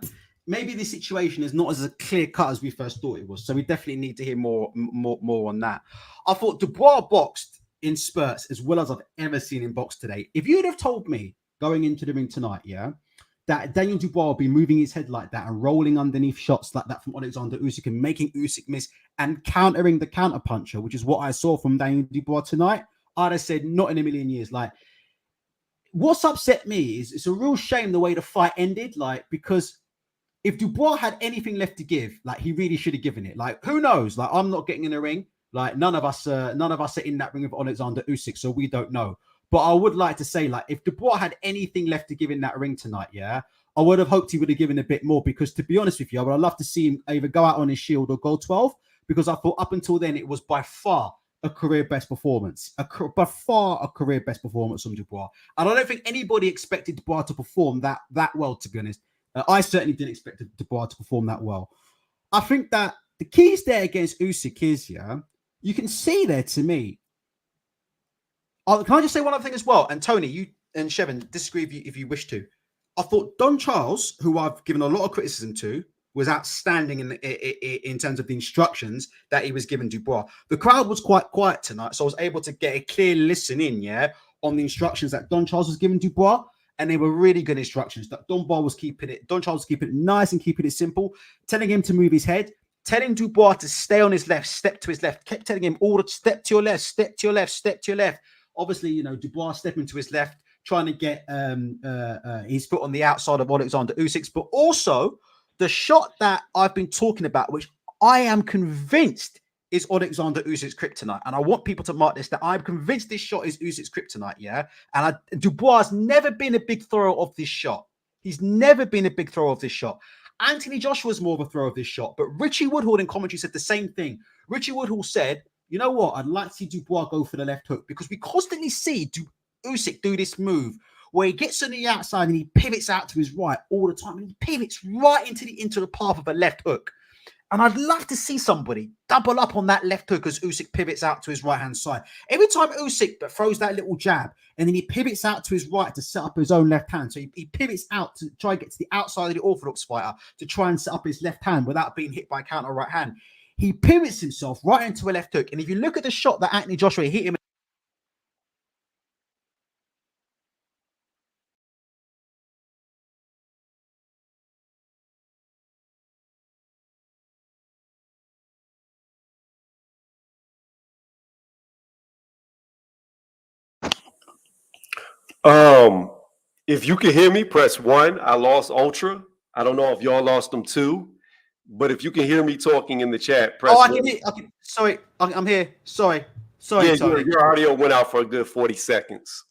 maybe the situation is not as clear cut as we first thought it was. So we definitely need to hear more on that. I thought Dubois boxed in spurts as well as I've ever seen him box today. If you'd have told me going into the ring tonight, that Daniel Dubois will be moving his head like that and rolling underneath shots like that from Alexander Usyk and making Usyk miss and countering the counter puncher, which is what I saw from Daniel Dubois tonight, I'd have said not in a million years. Like, what's upset me is it's a real shame the way the fight ended. Like, because if Dubois had anything left to give, like he really should have given it. Like, who knows? Like, I'm not getting in the ring. Like, none of us are in that ring with Alexander Usyk, so we don't know. But I would like to say, like, if Dubois had anything left to give in that ring tonight, I would have hoped he would have given a bit more, because to be honest with you, I would have loved to see him either go out on his shield or go 12, because I thought up until then it was by far a career best performance, by far a career best performance from Dubois. And I don't think anybody expected Dubois to perform that well, to be honest. I certainly didn't expect Dubois to perform that well. I think that the keys there against Usyk is, you can see there to me. Can I just say one other thing as well? And Tony, you and Shevin, disagree if you wish to. I thought Don Charles, who I've given a lot of criticism to, was outstanding in terms of the instructions that he was giving Dubois. The crowd was quite quiet tonight, so I was able to get a clear listen in, on the instructions that Don Charles was giving Dubois, and they were really good instructions. That Don Charles was keeping it nice and keeping it simple, telling him to move his head, telling Dubois to stay on his left, step to his left, kept telling him all to step to your left, step to your left, step to your left. Obviously, Dubois stepping to his left, trying to get his foot on the outside of Alexander Usyk's, but also the shot that I've been talking about, which I am convinced is Alexander Usyk's kryptonite. And I want people to mark this, that I'm convinced this shot is Usyk's kryptonite, And Dubois has never been a big thrower of this shot. He's never been a big thrower of this shot. Anthony Joshua's more of a thrower of this shot, but Richie Woodhall in commentary said the same thing. Richie Woodhall said, you know what? I'd like to see Dubois go for the left hook, because we constantly see Usyk do this move where he gets on the outside and he pivots out to his right all the time. And he pivots right into the path of a left hook. And I'd love to see somebody double up on that left hook as Usyk pivots out to his right-hand side. Every time Usyk throws that little jab, and then he pivots out to his right to set up his own left hand. So he pivots out to try and get to the outside of the orthodox fighter to try and set up his left hand without being hit by a counter right hand. He pivots himself right into a left hook. And if you look at the shot that Anthony Joshua hit him, If you can hear me, press 1. I lost Ultra. I don't know if y'all lost them too, but if you can hear me talking in the chat, press 1. I can hear. Sorry, I'm here. Sorry, Yeah, Tony. your audio went out for a good 40 seconds.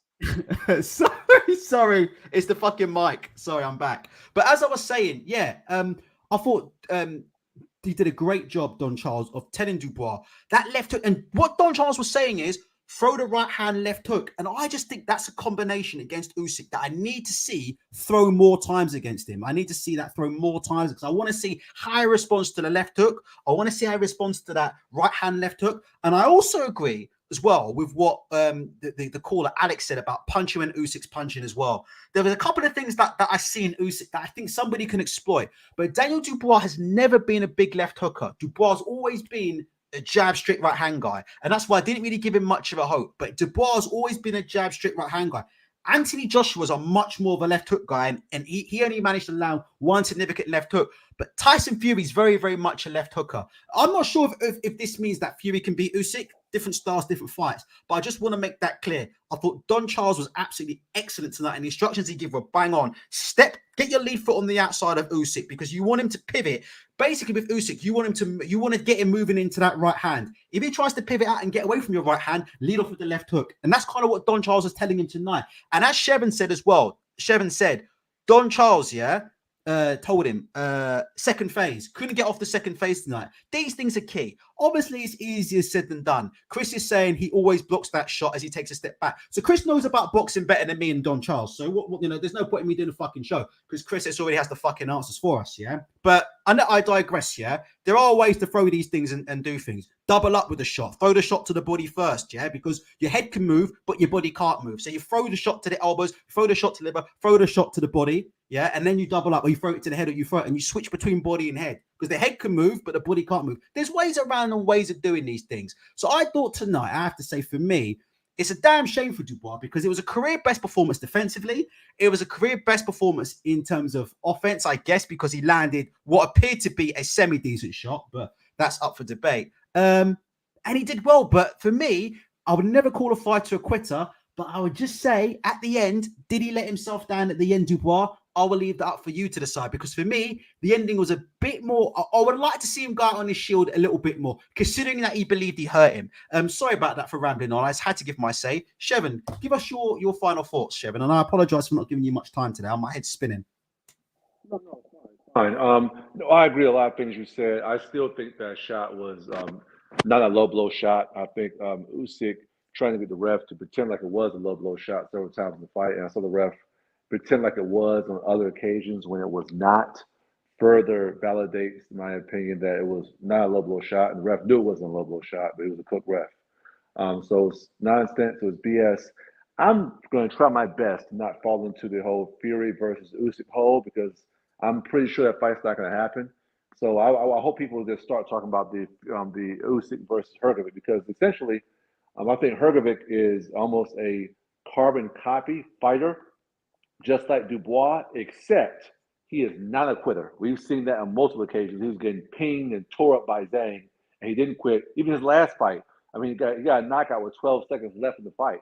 sorry, it's the fucking mic. Sorry, I'm back. But as I was saying, yeah, I thought he did a great job, Don Charles, of telling Dubois that left hook. And what Don Charles was saying is throw the right hand left hook. And I just think that's a combination against Usyk that I need to see throw more times against him. I need to see that throw more times because I want to see high response to the left hook. I want to see high response to that right hand left hook. And I also agree as well with what the caller Alex said about punching when Usyk's punching as well. There was a couple of things that I see in Usyk that I think somebody can exploit. But Daniel Dubois has never been a big left hooker. Dubois has always been a jab straight right hand guy. And that's why I didn't really give him much of a hope. But Dubois has always been a jab straight right hand guy. Anthony Joshua's a much more of a left hook guy, and he only managed to land one significant left hook. But Tyson Fury's very, very much a left hooker. I'm not sure if this means that Fury can beat Usyk. Different styles, different fights. But I just want to make that clear. I thought Don Charles was absolutely excellent tonight, and the instructions he gave were bang on. Get your lead foot on the outside of Usyk because you want him to pivot. Basically, with Usyk, you want to get him moving into that right hand. If he tries to pivot out and get away from your right hand, lead off with the left hook. And that's kind of what Don Charles was telling him tonight. And as Shevin said as well, Shevin said, Don Charles, told him second phase, couldn't get off the second phase tonight. These things are key. Obviously, it's easier said than done. Chris is saying he always blocks that shot as he takes a step back. So Chris knows about boxing better than me and Don Charles. So what there's no point in me doing a fucking show because Chris already has the fucking answers for us, yeah. But I digress, yeah. There are ways to throw these things and do things. Double up with the shot. Throw the shot to the body first, yeah, because your head can move, but your body can't move. So you throw the shot to the elbows, throw the shot to the liver, throw the shot to the body, yeah, and then you double up, or you throw it to the head, or you throw it, and you switch between body and head because the head can move, but the body can't move. There's ways around and ways of doing these things. So I thought tonight, I have to say, for me, it's a damn shame for Dubois because it was a career best performance defensively. It was a career best performance in terms of offense, I guess, because he landed what appeared to be a semi-decent shot, but that's up for debate. And he did well. But for me, I would never call a fighter a quitter, but I would just say at the end, did he let himself down at the end, Dubois? I will leave that up for you to decide because for me, the ending was a bit more. I would like to see him go out on his shield a little bit more, considering that he believed he hurt him. Sorry about that for rambling on. I just had to give my say. Shevin, give us your final thoughts, Shevin. And I apologize for not giving you much time today. My head's spinning. No, fine. No, I agree with a lot of things you said. I still think that shot was not a low blow shot. I think Usyk trying to get the ref to pretend like it was a low blow shot several times in the fight, and I saw the ref pretend like it was on other occasions when it was not, further validates my opinion that it was not a low blow shot, and the ref knew it wasn't a low blow shot, but it was a cook ref. So it's nonsense, it was BS. I'm going to try my best to not fall into the whole Fury versus Usyk hole because I'm pretty sure that fight's not going to happen. So I hope people just start talking about the Usyk versus Hrgovic because essentially, I think Hrgovic is almost a carbon copy fighter, just like Dubois, except he is not a quitter. We've seen that on multiple occasions. He was getting pinged and tore up by Zhang, and he didn't quit. Even his last fight, I mean, he got a knockout with 12 seconds left in the fight.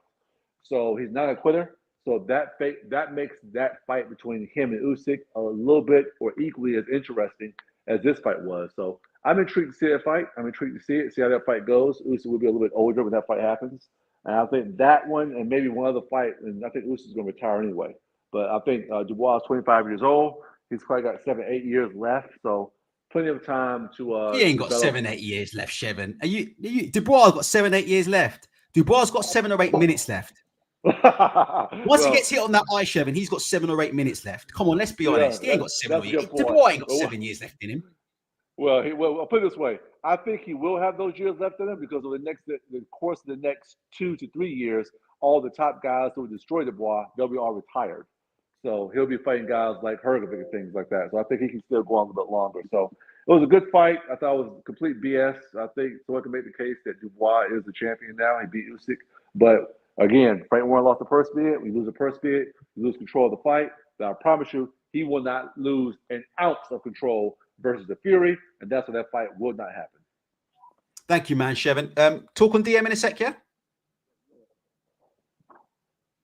So he's not a quitter. So that makes that fight between him and Usyk a little bit or equally as interesting as this fight was. So I'm intrigued to see that fight. I'm intrigued to see how that fight goes. Usyk will be a little bit older when that fight happens. And I think that one and maybe one other fight, and I think Usyk's going to retire anyway. But I think Dubois is 25 years old. He's probably got 7-8 years left. So plenty of time to he ain't got 7-8 years left, Shevin. Dubois got 7-8 years left. Dubois got 7 or 8 minutes left. Once he gets hit on that eye, Chevin, he's got 7 or 8 minutes left. Come on, let's be honest. He ain't got 7 or 8. Dubois ain't got 7 years left in him. Well, I'll put it this way. I think he will have those years left in him because of the course of the next 2 to 3 years, all the top guys who destroy Dubois, they'll be all retired. So he'll be fighting guys like Hergovich and things like that. So I think he can still go on a little bit longer. So it was a good fight. I thought it was complete BS. I think someone can make the case that Dubois is the champion now. He beat Usyk. But again, Frank Warren lost the purse bid. We lose the purse bid. We lose control of the fight. But I promise you, he will not lose an ounce of control versus the Fury. And that's why that fight will not happen. Thank you, man, Chevin. Talk on DM in a sec, yeah?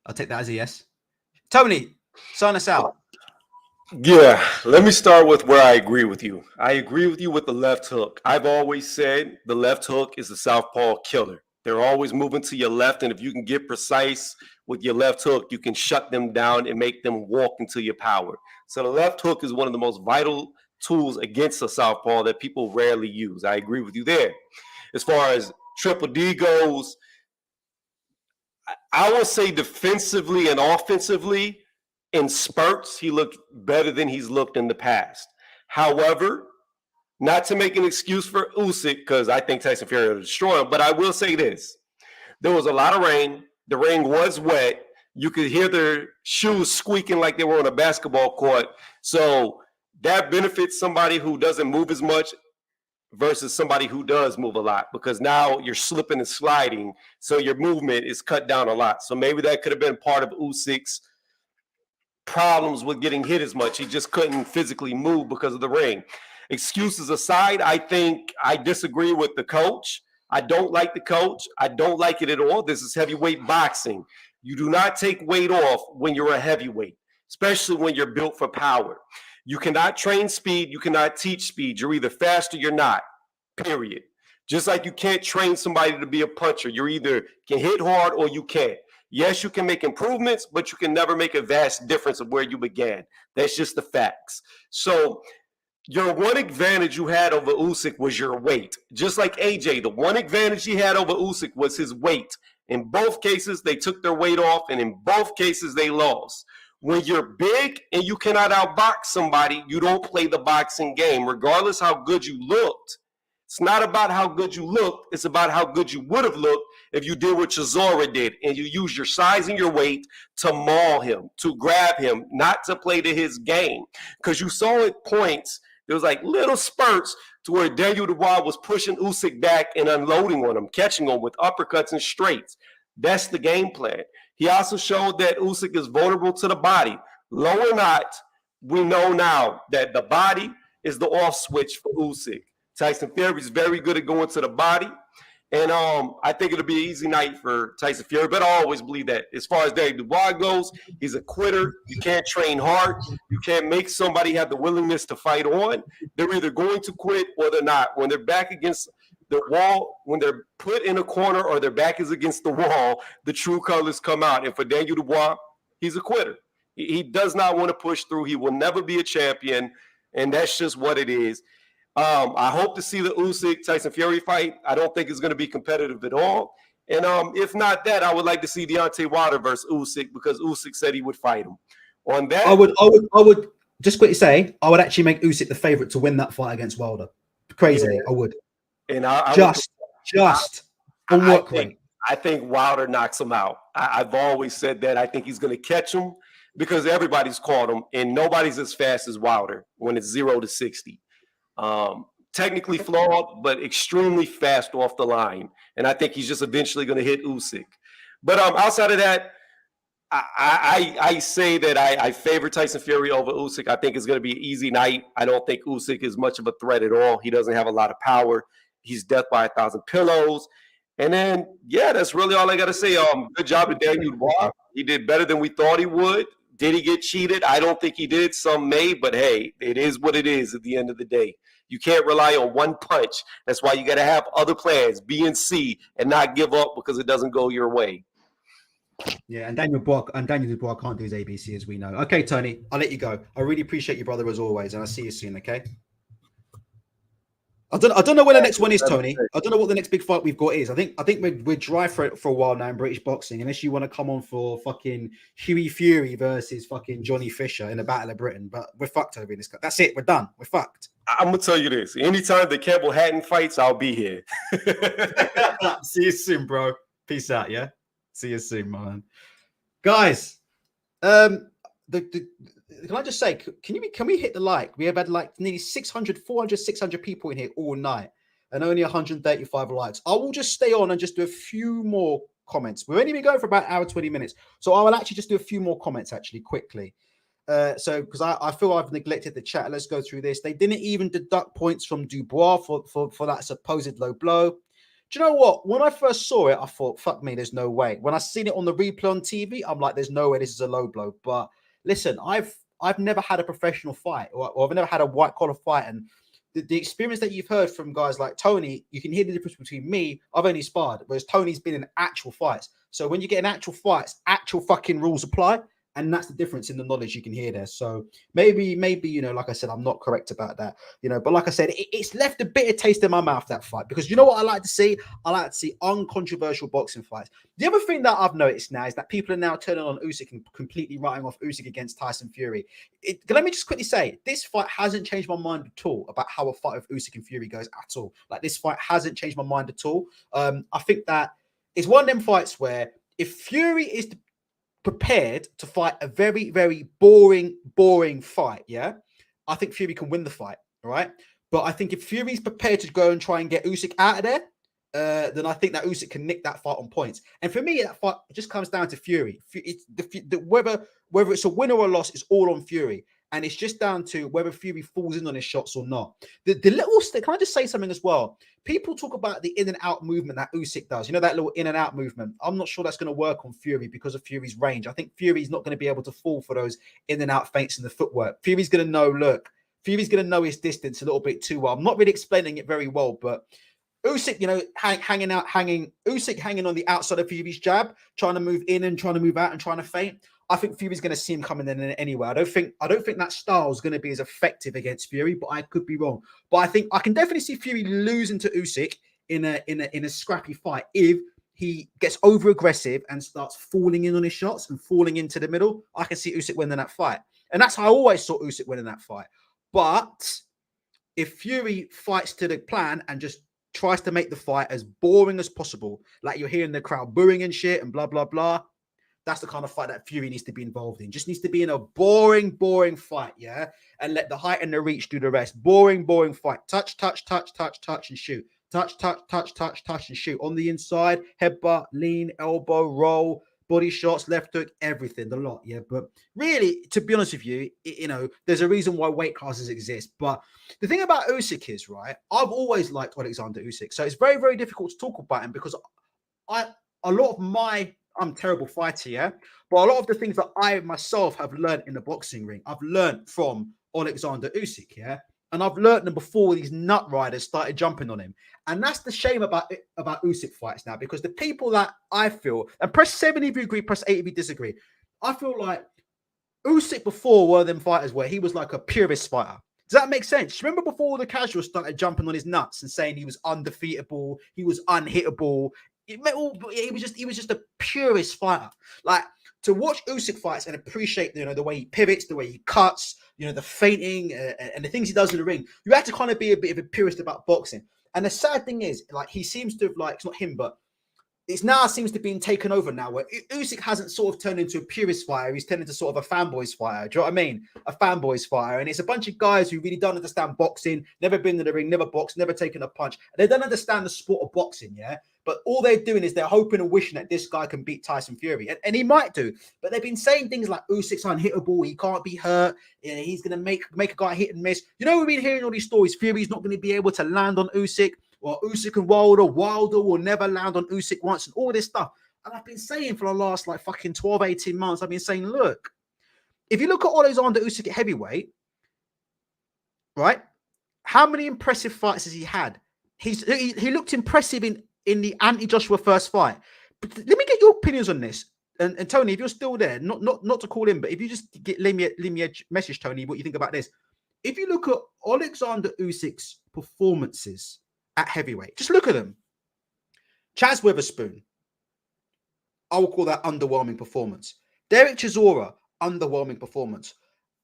I'll take that as a yes. Tony, sign us out. Yeah, let me start with where I agree with you. I agree with you with the left hook. I've always said the left hook is the southpaw killer. They're always moving to your left, and if you can get precise with your left hook, you can shut them down and make them walk into your power. So the left hook is one of the most vital tools against a southpaw that people rarely use. I agree with you there. As far as Triple D goes, I will say defensively and offensively, in spurts, he looked better than he's looked in the past. However, not to make an excuse for Usyk, because I think Tyson Fury will destroy him, but I will say this. There was a lot of rain. The rain was wet. You could hear their shoes squeaking like they were on a basketball court. So that benefits somebody who doesn't move as much versus somebody who does move a lot, because now you're slipping and sliding, so your movement is cut down a lot. So maybe that could have been part of Usyk's problems with getting hit as much. He just couldn't physically move because of the rain. Excuses aside, I think I disagree with the coach. I don't like the coach. I don't like it at all. This is heavyweight boxing. You do not take weight off when you're a heavyweight, especially when you're built for power. You cannot train speed. You cannot teach speed. You're either fast or you're not, period. Just like you can't train somebody to be a puncher. You either can hit hard or you can't. Yes, you can make improvements, but you can never make a vast difference of where you began. That's just the facts. So your one advantage you had over Usyk was your weight. Just like AJ, the one advantage he had over Usyk was his weight. In both cases, they took their weight off, and in both cases, they lost. When you're big and you cannot outbox somebody, you don't play the boxing game, regardless how good you looked. It's not about how good you looked. It's about how good you would have looked if you did what Chisora did and you use your size and your weight to maul him, to grab him, not to play to his game. Because you saw at points, there was like little spurts to where Daniel Dubois was pushing Usyk back and unloading on him, catching him with uppercuts and straights. That's the game plan. He also showed that Usyk is vulnerable to the body. Low or not, we know now that the body is the off switch for Usyk. Tyson Fury is very good at going to the body. And I think it'll be an easy night for Tyson Fury, but I always believe that. As far as Daniel Dubois goes, he's a quitter. You can't train hard. You can't make somebody have the willingness to fight on. They're either going to quit or they're not. When they're back against the wall, when they're put in a corner or their back is against the wall, the true colors come out. And for Daniel Dubois, he's a quitter. He does not want to push through. He will never be a champion, and that's just what it is. I hope to see the Usyk Tyson Fury fight. I don't think it's going to be competitive at all. And if not that, I would like to see Deontay Wilder versus Usyk, because Usyk said he would fight him. On that, I would just quickly say I would actually make Usyk the favorite to win that fight against Wilder. Crazily, I would. And just on work rate. I think Wilder knocks him out. I've always said that. I think he's going to catch him because everybody's caught him, and nobody's as fast as Wilder when it's 0 to 60. Technically flawed, but extremely fast off the line. And I think he's just eventually going to hit Usyk. But outside of that, I say that I favor Tyson Fury over Usyk. I think it's going to be an easy night. I don't think Usyk is much of a threat at all. He doesn't have a lot of power. He's death by 1,000 pillows. And then, yeah, that's really all I got to say. Good job to Daniel Dubois. He did better than we thought he would. Did he get cheated? I don't think he did. Some may, but hey, it is what it is at the end of the day. You can't rely on one punch. That's why you got to have other plans, B and C, and not give up because it doesn't go your way. Yeah, and Daniel Dubois can't do his ABC, as we know. Okay, Tony, I'll let you go. I really appreciate you, brother, as always, and I'll see you soon, okay? I don't know when the next one is, That's Tony. I don't know what the next big fight we've got is. I think we're dry for it for a while now in British boxing, unless you want to come on for fucking Huey Fury versus fucking Johnny Fisher in the Battle of Britain. But we're fucked over in this. That's it. We're done. We're fucked. I'm gonna tell you this: anytime the Campbell Hatton fights, I'll be here. See you soon, bro. Peace out. Yeah. See you soon, man. Guys, can I just say, can we hit the like? We have had like nearly 600 people in here all night and only 135 likes. I will just stay on and just do a few more comments. We've only been going for about an hour, 20 minutes. So I will actually just do a few more comments actually quickly. So because I feel I've neglected the chat. Let's go through this. They didn't even deduct points from Dubois for that supposed low blow. Do you know what? When I first saw it, I thought, fuck me, there's no way. When I seen it on the replay on TV, I'm like, there's no way this is a low blow. But listen, I've never had a professional fight, or I've never had a white collar fight, and the experience that you've heard from guys like Tony, you can hear the difference between me. I've only sparred, whereas Tony's been in actual fights. So when you get in actual fights, actual fucking rules apply. And that's the difference in the knowledge you can hear there. So maybe, you know, like I said, I'm not correct about that, you know, but like I said, it's left a bitter taste in my mouth, that fight, because you know what I like to see? I like to see uncontroversial boxing fights. The other thing that I've noticed now is that people are now turning on Usyk and completely writing off Usyk against Tyson Fury. Let me just quickly say, this fight hasn't changed my mind at all about how a fight of Usyk and Fury goes at all. Like, this fight hasn't changed my mind at all. I think that it's one of them fights where if Fury is prepared to fight a very, very boring fight, yeah, I think Fury can win the fight, all right? But I think if Fury's prepared to go and try and get Usyk out of there, then I think that Usyk can nick that fight on points. And for me, that fight just comes down to Fury. It's whether it's a win or a loss is all on Fury. And it's just down to whether Fury falls in on his shots or not. The little, can I just say something as well? People talk about the in and out movement that Usyk does. You know, that little in and out movement. I'm not sure that's going to work on Fury because of Fury's range. I think Fury's not going to be able to fall for those in and out feints in the footwork. Fury's going to know, look, Fury's going to know his distance a little bit too well. I'm not really explaining it very well, but Usyk, you know, Usyk hanging on the outside of Fury's jab, trying to move in and trying to move out and trying to feint. I think Fury's going to see him coming in anyway. I don't think that style is going to be as effective against Fury, but I could be wrong. But I think I can definitely see Fury losing to Usyk in a scrappy fight if he gets over aggressive and starts falling in on his shots and falling into the middle. I can see Usyk winning that fight, and that's how I always saw Usyk winning that fight. But if Fury fights to the plan and just tries to make the fight as boring as possible, like you're hearing the crowd booing and shit and blah blah blah, that's the kind of fight that Fury needs to be involved in. Just needs to be in a boring fight, yeah? And let the height and the reach do the rest. Boring fight. Touch, and shoot. Touch, and shoot. On the inside, headbutt, lean, elbow, roll, body shots, left hook, everything, the lot, yeah? But really, to be honest with you, you know, there's a reason why weight classes exist. But the thing about Usyk is, right, I've always liked Alexander Usyk. So it's very, very difficult to talk about him because I'm a terrible fighter, yeah? But a lot of the things that I myself have learned in the boxing ring, I've learned from Alexander Usyk, yeah? And I've learned them before these nut riders started jumping on him. And that's the shame about Usyk fights now, because the people that I feel, and press 7 if you agree, press 8 if you disagree, I feel like Usyk before were them fighters where he was like a purist fighter. Does that make sense? Remember before the casuals started jumping on his nuts and saying he was undefeatable, he was unhittable, he was just a purist fighter. Like, to watch Usyk fights and appreciate, you know, the way he pivots, the way he cuts, you know, the feinting and the things he does in the ring, you have to kind of be a bit of a purist about boxing. And the sad thing is, like, he seems to have, like, it's not him, but it's now seems to be taken over now, where Usyk hasn't sort of turned into a purist fighter. He's turned into sort of a fanboys fighter. Do you know what I mean? A fanboys fighter. And it's a bunch of guys who really don't understand boxing, never been in the ring, never boxed, never taken a punch. They don't understand the sport of boxing, yeah? But all they're doing is they're hoping and wishing that this guy can beat Tyson Fury. And he might do. But they've been saying things like Usyk's unhittable, he can't be hurt, you know, he's going to make a guy hit and miss. You know, we've been hearing all these stories. Fury's not going to be able to land on Usyk. Or Usyk and Wilder will never land on Usyk once, and all this stuff. And I've been saying for the last like fucking 12, 18 months, I've been saying, look, if you look at Alexander Usyk at heavyweight, right? How many impressive fights has he had? He looked impressive in the anti-Joshua first fight. But let me get your opinions on this. And Tony, if you're still there, not to call in, but if you just leave me a message, Tony, what you think about this. if you look at Alexander Usyk's performances at heavyweight, just look at them. Chaz Witherspoon, I will call that underwhelming performance. Derek Chisora, underwhelming performance.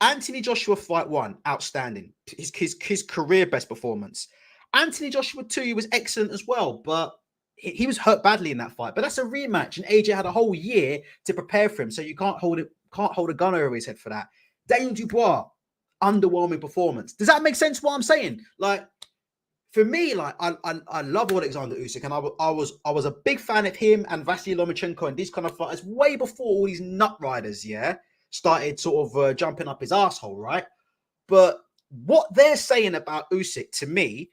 Anthony Joshua fight 1, outstanding. His career best performance. Anthony Joshua 2, he was excellent as well, but he was hurt badly in that fight. But that's a rematch, and AJ had a whole year to prepare for him, so you can't hold a gun over his head for that. Daniel Dubois, underwhelming performance. Does that make sense what I'm saying? Like, for me, like I love Alexander Usyk, and I was a big fan of him and Vasily Lomachenko and these kind of fighters way before all these nut riders, started sort of jumping up his asshole, right? But what they're saying about Usyk to me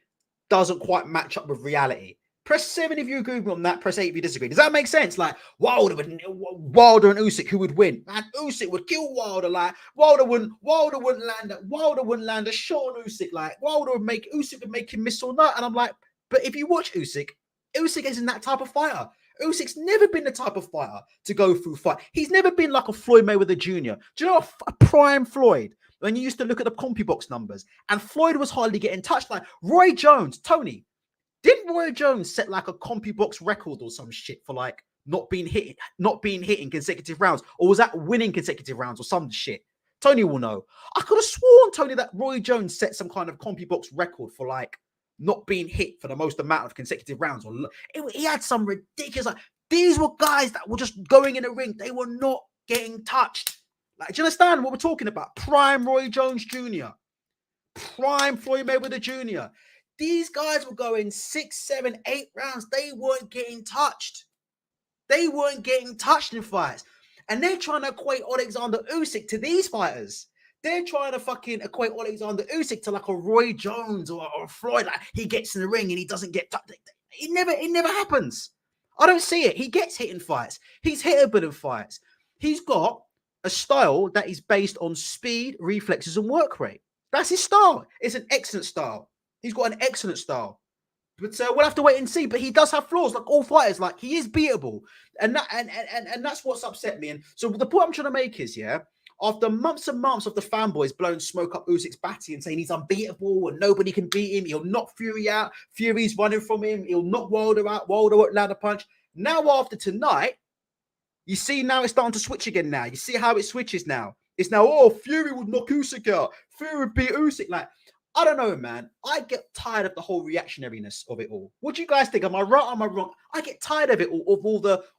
doesn't quite match up with reality. Press 7 if you agree with me on that. Press 8 if you disagree. Does that make sense? Like Wilder and Usyk, who would win? Man, Usyk would kill Wilder. Like Wilder wouldn't land a shot on Usyk. Like Usyk would make him miss or not. And I'm like, but if you watch Usyk isn't that type of fighter. Usyk's never been the type of fighter to go through fight. He's never been like a Floyd Mayweather Jr. Do you know a prime Floyd? When you used to look at the CompuBox numbers, and Floyd was hardly getting touched. Like Roy Jones, Tony. Didn't Roy Jones set like a CompuBox record or some shit for like not being hit in consecutive rounds? Or was that winning consecutive rounds or some shit? Tony will know. I could have sworn, Tony, that Roy Jones set some kind of CompuBox record for like not being hit for the most amount of consecutive rounds. Or he had some ridiculous, like these were guys that were just going in the ring. They were not getting touched. Like, do you understand what we're talking about? Prime Roy Jones Jr. Prime Floyd Mayweather Jr. These guys were going 6, 7, 8 rounds. They weren't getting touched. They weren't getting touched in fights. And they're trying to equate Alexander Usyk to these fighters. They're trying to fucking equate Alexander Usyk to like a Roy Jones or a Floyd. Like he gets in the ring and he doesn't get touched. It never happens. I don't see it. He gets hit in fights. He's hittable in fights. He's got a style that is based on speed, reflexes, and work rate. That's his style. It's an excellent style. He's got an excellent style. But we'll have to wait and see. But he does have flaws, like all fighters. Like he is beatable, and that's what's upset me. And so the point I'm trying to make is, after months and months of the fanboys blowing smoke up Usyk's batty and saying he's unbeatable and nobody can beat him, he'll knock Fury out. Fury's running from him. He'll knock Wilder out. Wilder won't land a punch. Now after tonight, you see now it's starting to switch again. Now you see how it switches. Now it's now Fury would knock Usyk out. Fury would beat Usyk. Like, I don't know, man. I get tired of the whole reactionariness of it all. What do you guys think? Am I right? Am I wrong? I get tired of it all,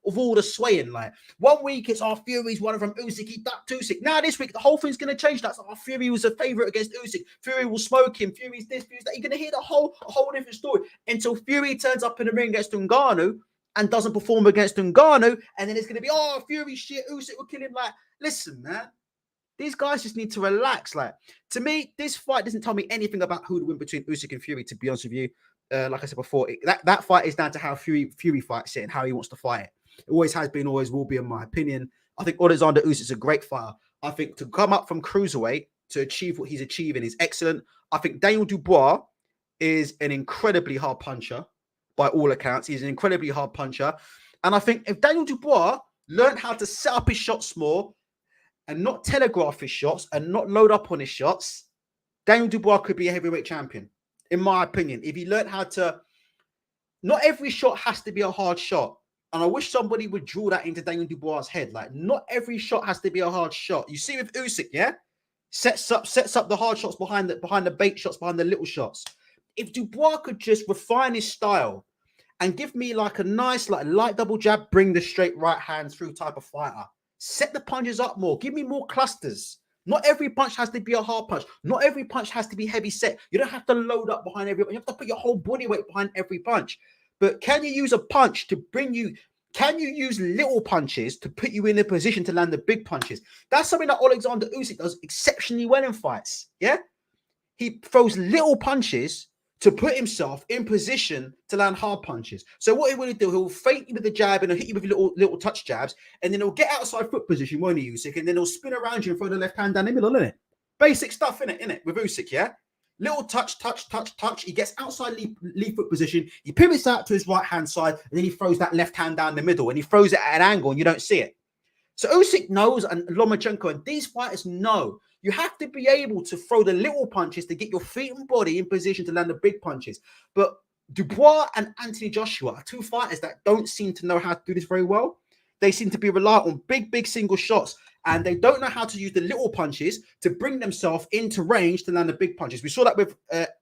of all the swaying. Like 1 week it's Fury's running from Usyk, he ducked Usyk. Now this week the whole thing's gonna change. That's Fury was a favorite against Usyk. Fury will smoke him. Fury's this, Fury's that. You're gonna hear a whole different story until Fury turns up in the ring against Ngannou and doesn't perform against Ngannou, and then it's gonna be Fury shit. Usyk will kill him. Like, listen, man. These guys just need to relax. Like, to me, this fight doesn't tell me anything about who to win between Usyk and Fury, to be honest with you. Like I said before, that fight is down to how Fury fights it and how he wants to fight it. It always has been, always will be, in my opinion. I think Alexander Usyk is a great fighter. I think to come up from cruiserweight to achieve what he's achieving is excellent. I think Daniel Dubois is an incredibly hard puncher, by all accounts. He's an incredibly hard puncher. And I think if Daniel Dubois learned how to set up his shots more, and not telegraph his shots and not load up on his shots, Daniel Dubois could be a heavyweight champion, in my opinion. If he learned how to, not every shot has to be a hard shot. And I wish somebody would draw that into Daniel Dubois' head. Like, not every shot has to be a hard shot. You see with Usyk, sets up the hard shots behind the bait shots, behind the little shots. If Dubois could just refine his style and give me like a nice, like light double jab, bring the straight right hands through type of fighter. Set the punches up more. Give me more clusters. Not every punch has to be a hard punch. Not every punch has to be heavy set. You don't have to load up behind every punch. You have to put your whole body weight behind every punch. But can you use a punch to bring you... Can you use little punches to put you in a position to land the big punches? That's something that Alexander Usyk does exceptionally well in fights. Yeah? He throws little punches to put himself in position to land hard punches. So what he will do, he'll feint you with the jab and he'll hit you with little touch jabs, and then he'll get outside foot position, won't he, Usyk? And then he'll spin around you and throw the left hand down the middle, isn't it? Basic stuff, innit, with Usyk, yeah? Little touch. He gets outside lead foot position. He pivots out to his right hand side, and then he throws that left hand down the middle, and he throws it at an angle, and you don't see it. So Usyk knows, and Lomachenko, and these fighters know you have to be able to throw the little punches to get your feet and body in position to land the big punches. But Dubois and Anthony Joshua are two fighters that don't seem to know how to do this very well. They seem to be reliant on big single shots, and they don't know how to use the little punches to bring themselves into range to land the big punches. We saw that with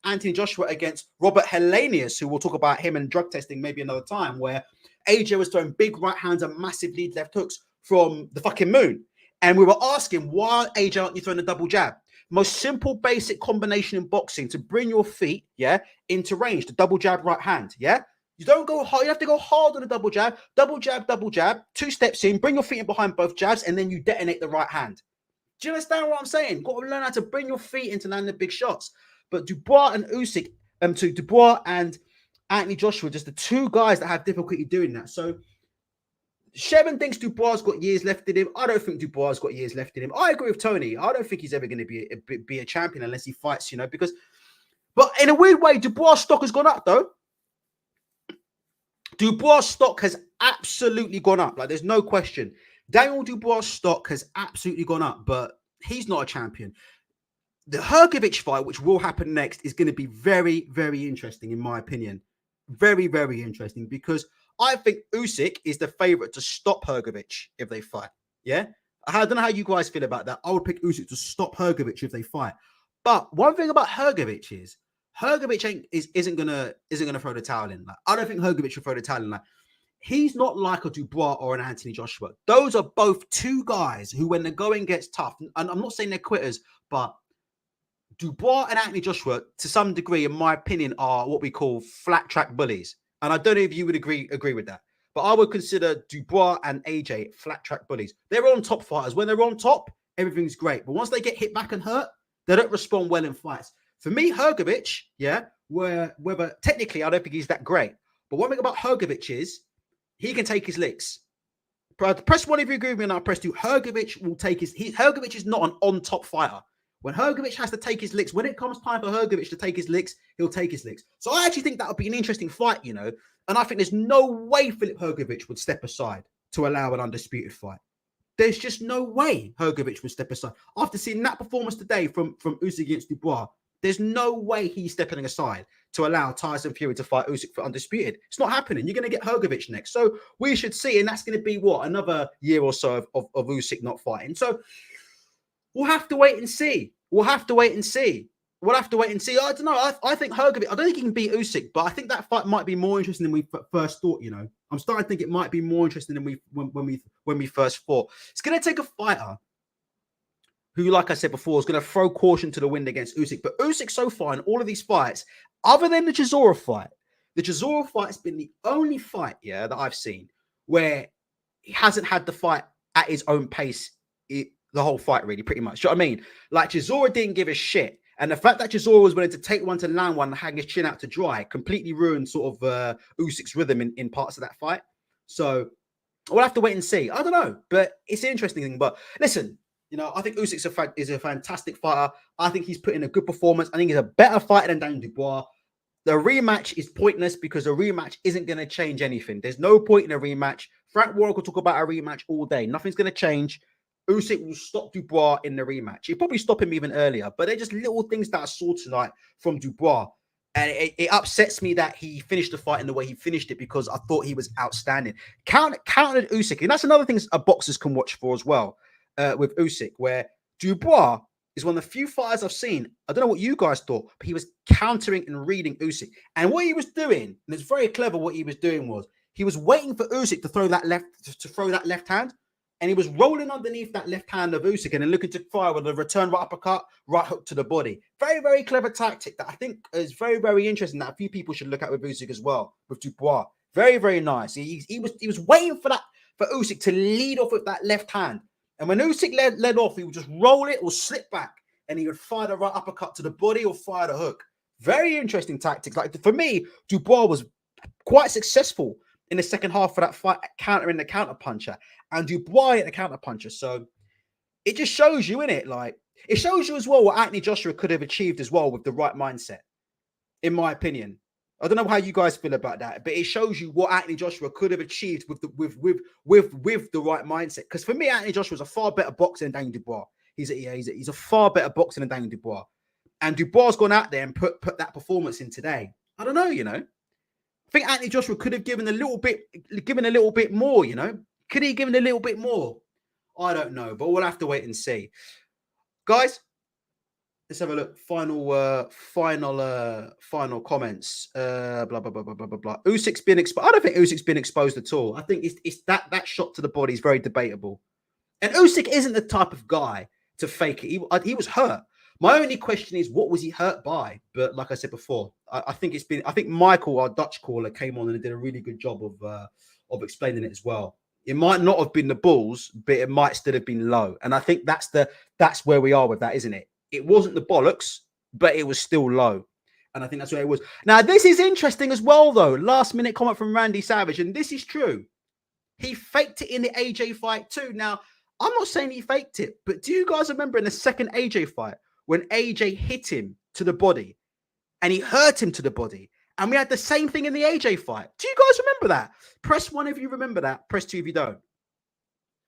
Anthony Joshua against Robert Helenius, who we'll talk about him and drug testing maybe another time, where AJ was throwing big right hands and massive lead left hooks from the fucking moon. And we were asking, why, AJ, aren't you throwing a double jab? Most simple, basic combination in boxing to bring your feet, into range. The double jab right hand, You don't go hard. You have to go hard on the double jab, two steps in, bring your feet in behind both jabs, and then you detonate the right hand. Do you understand what I'm saying? Got to learn how to bring your feet into land the big shots. But Dubois and Usyk, Dubois and Anthony Joshua, just the two guys that have difficulty doing that. So Shevin thinks Dubois got years left in him. I don't think Dubois got years left in him. I agree with Tony. I don't think he's ever going to be a champion unless he fights, because. But in a weird way, Dubois' stock has gone up, though. Dubois' stock has absolutely gone up. Like, there's no question. Daniel Dubois' stock has absolutely gone up, but he's not a champion. The Hrgovic fight, which will happen next, is going to be very, very interesting, in my opinion. Very, very interesting, because I think Usyk is the favorite to stop Hrgovic if they fight. Yeah? I don't know how you guys feel about that. I would pick Usyk to stop Hrgovic if they fight. But one thing about Hrgovic is Hrgovic isn't gonna throw the towel in. Like, I don't think Hrgovic should throw the towel in. Like, he's not like a Dubois or an Anthony Joshua. Those are both two guys who, when the going gets tough, and I'm not saying they're quitters, but Dubois and Anthony Joshua, to some degree, in my opinion, are what we call flat track bullies. And I don't know if you would agree with that. But I would consider Dubois and AJ flat track bullies. They're on top fighters. When they're on top, everything's great. But once they get hit back and hurt, they don't respond well in fights. For me, Hrgovic, whether technically I don't think he's that great. But one thing about Hrgovic is he can take his licks. Press one if you agree with me, and I'll press two. Hrgovic will take Hrgovic is not an on-top fighter. When Hrgovic has to take his licks, when it comes time for Hrgovic to take his licks, he'll take his licks. So I actually think that would be an interesting fight, And I think there's no way Filip Hrgovic would step aside to allow an undisputed fight. There's just no way Hrgovic would step aside. After seeing that performance today from Usyk against Dubois, there's no way he's stepping aside to allow Tyson Fury to fight Usyk for undisputed. It's not happening. You're going to get Hrgovic next. So we should see, and that's going to be, another year or so of Usyk not fighting. So we'll have to wait and see. I don't know. I think Hrgovic, I don't think he can beat Usyk, but I think that fight might be more interesting than we first thought, I'm starting to think it might be more interesting than when we first thought. It's going to take a fighter who, like I said before, is going to throw caution to the wind against Usyk. But Usyk so far in all of these fights, other than the Chisora fight has been the only fight, that I've seen where he hasn't had the fight at his own pace the whole fight, really, pretty much. You know what I mean? Like, Chisora didn't give a shit. And the fact that Chisora was willing to take one to land one and hang his chin out to dry completely ruined sort of Usyk's rhythm in parts of that fight. So we'll have to wait and see. I don't know, but it's an interesting thing. But listen, I think Usyk is a fantastic fighter. I think he's put in a good performance. I think he's a better fighter than Daniel Dubois. The rematch is pointless because the rematch isn't going to change anything. There's no point in a rematch. Frank Warwick will talk about a rematch all day. Nothing's going to change. Usyk will stop Dubois in the rematch. He'll probably stop him even earlier, but they're just little things that I saw tonight from Dubois. And it upsets me that he finished the fight in the way he finished it, because I thought he was outstanding. Countered Usyk. And that's another thing boxers can watch for as well with Usyk, where Dubois is one of the few fighters I've seen. I don't know what you guys thought, but he was countering and reading Usyk. And what he was doing, and it's very clever what he was doing, was he was waiting for Usyk to throw that left hand. And he was rolling underneath that left hand of Usyk and then looking to fire with a return right uppercut, right hook to the body. Very, very clever tactic that I think is very, very interesting, that a few people should look at with Usyk as well, with Dubois. Very, very nice. He was waiting for Usyk to lead off with that left hand. And when Usyk led off, he would just roll it or slip back, and he would fire the right uppercut to the body or fire the hook. Very interesting tactics. Like, for me, Dubois was quite successful in the second half of that fight, countering the counter puncher, and Dubois at the counter puncher. So it just shows you, innit? Like, it shows you as well what Anthony Joshua could have achieved as well with the right mindset, in my opinion. I don't know how you guys feel about that, but it shows you what Anthony Joshua could have achieved with the right mindset. Because for me, Anthony Joshua is a far better boxer than Daniel Dubois. He's a far better boxer than Daniel Dubois. And Dubois has gone out there and put that performance in today. I don't know, you know. I think Anthony Joshua could have given a little bit more, you know. Could he have given a little bit more? I don't know, but we'll have to wait and see. Guys, let's have a look. Final comments. Blah blah blah blah blah blah blah. Usyk's been exposed. I don't think Usyk's been exposed at all. I think it's that shot to the body is very debatable. And Usyk isn't the type of guy to fake it. He was hurt. My only question is, what was he hurt by? But like I said before, I think Michael, our Dutch caller, came on and did a really good job of explaining it as well. It might not have been the balls, but it might still have been low. And I think that's where we are with that, isn't it? It wasn't the bollocks, but it was still low. And I think that's where it was. Now, this is interesting as well, though. Last minute comment from Randy Savage, and this is true. He faked it in the AJ fight too. Now, I'm not saying he faked it, but do you guys remember in the second AJ fight when AJ hit him to the body and he hurt him to the body? And we had the same thing in the AJ fight. Do you guys remember that? Press 1 if you remember that. Press 2 if you don't.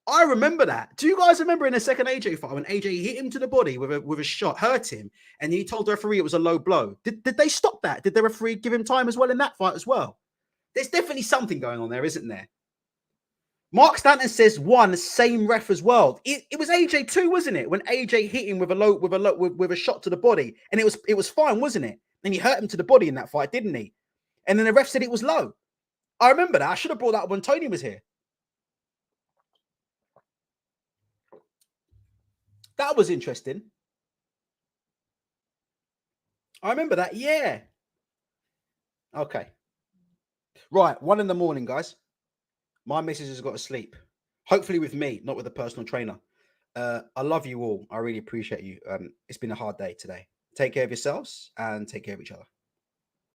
I remember that. Do you guys remember in the second AJ fight when AJ hit him to the body with a shot, hurt him, and he told the referee it was a low blow? Did they stop that? Did the referee give him time as well in that fight as well? There's definitely something going on there, isn't there? Mark Stanton says same ref as well. It was AJ too, wasn't it? When AJ hit him with a shot to the body, and it was fine, wasn't it? And he hurt him to the body in that fight, didn't he? And then the ref said it was low. I remember that. I should have brought that up when Tony was here. That was interesting. I remember that. Yeah. Okay. Right. 1 a.m, guys. My missus has got to sleep. Hopefully with me, not with a personal trainer. I love you all. I really appreciate you. It's been a hard day today. Take care of yourselves and take care of each other.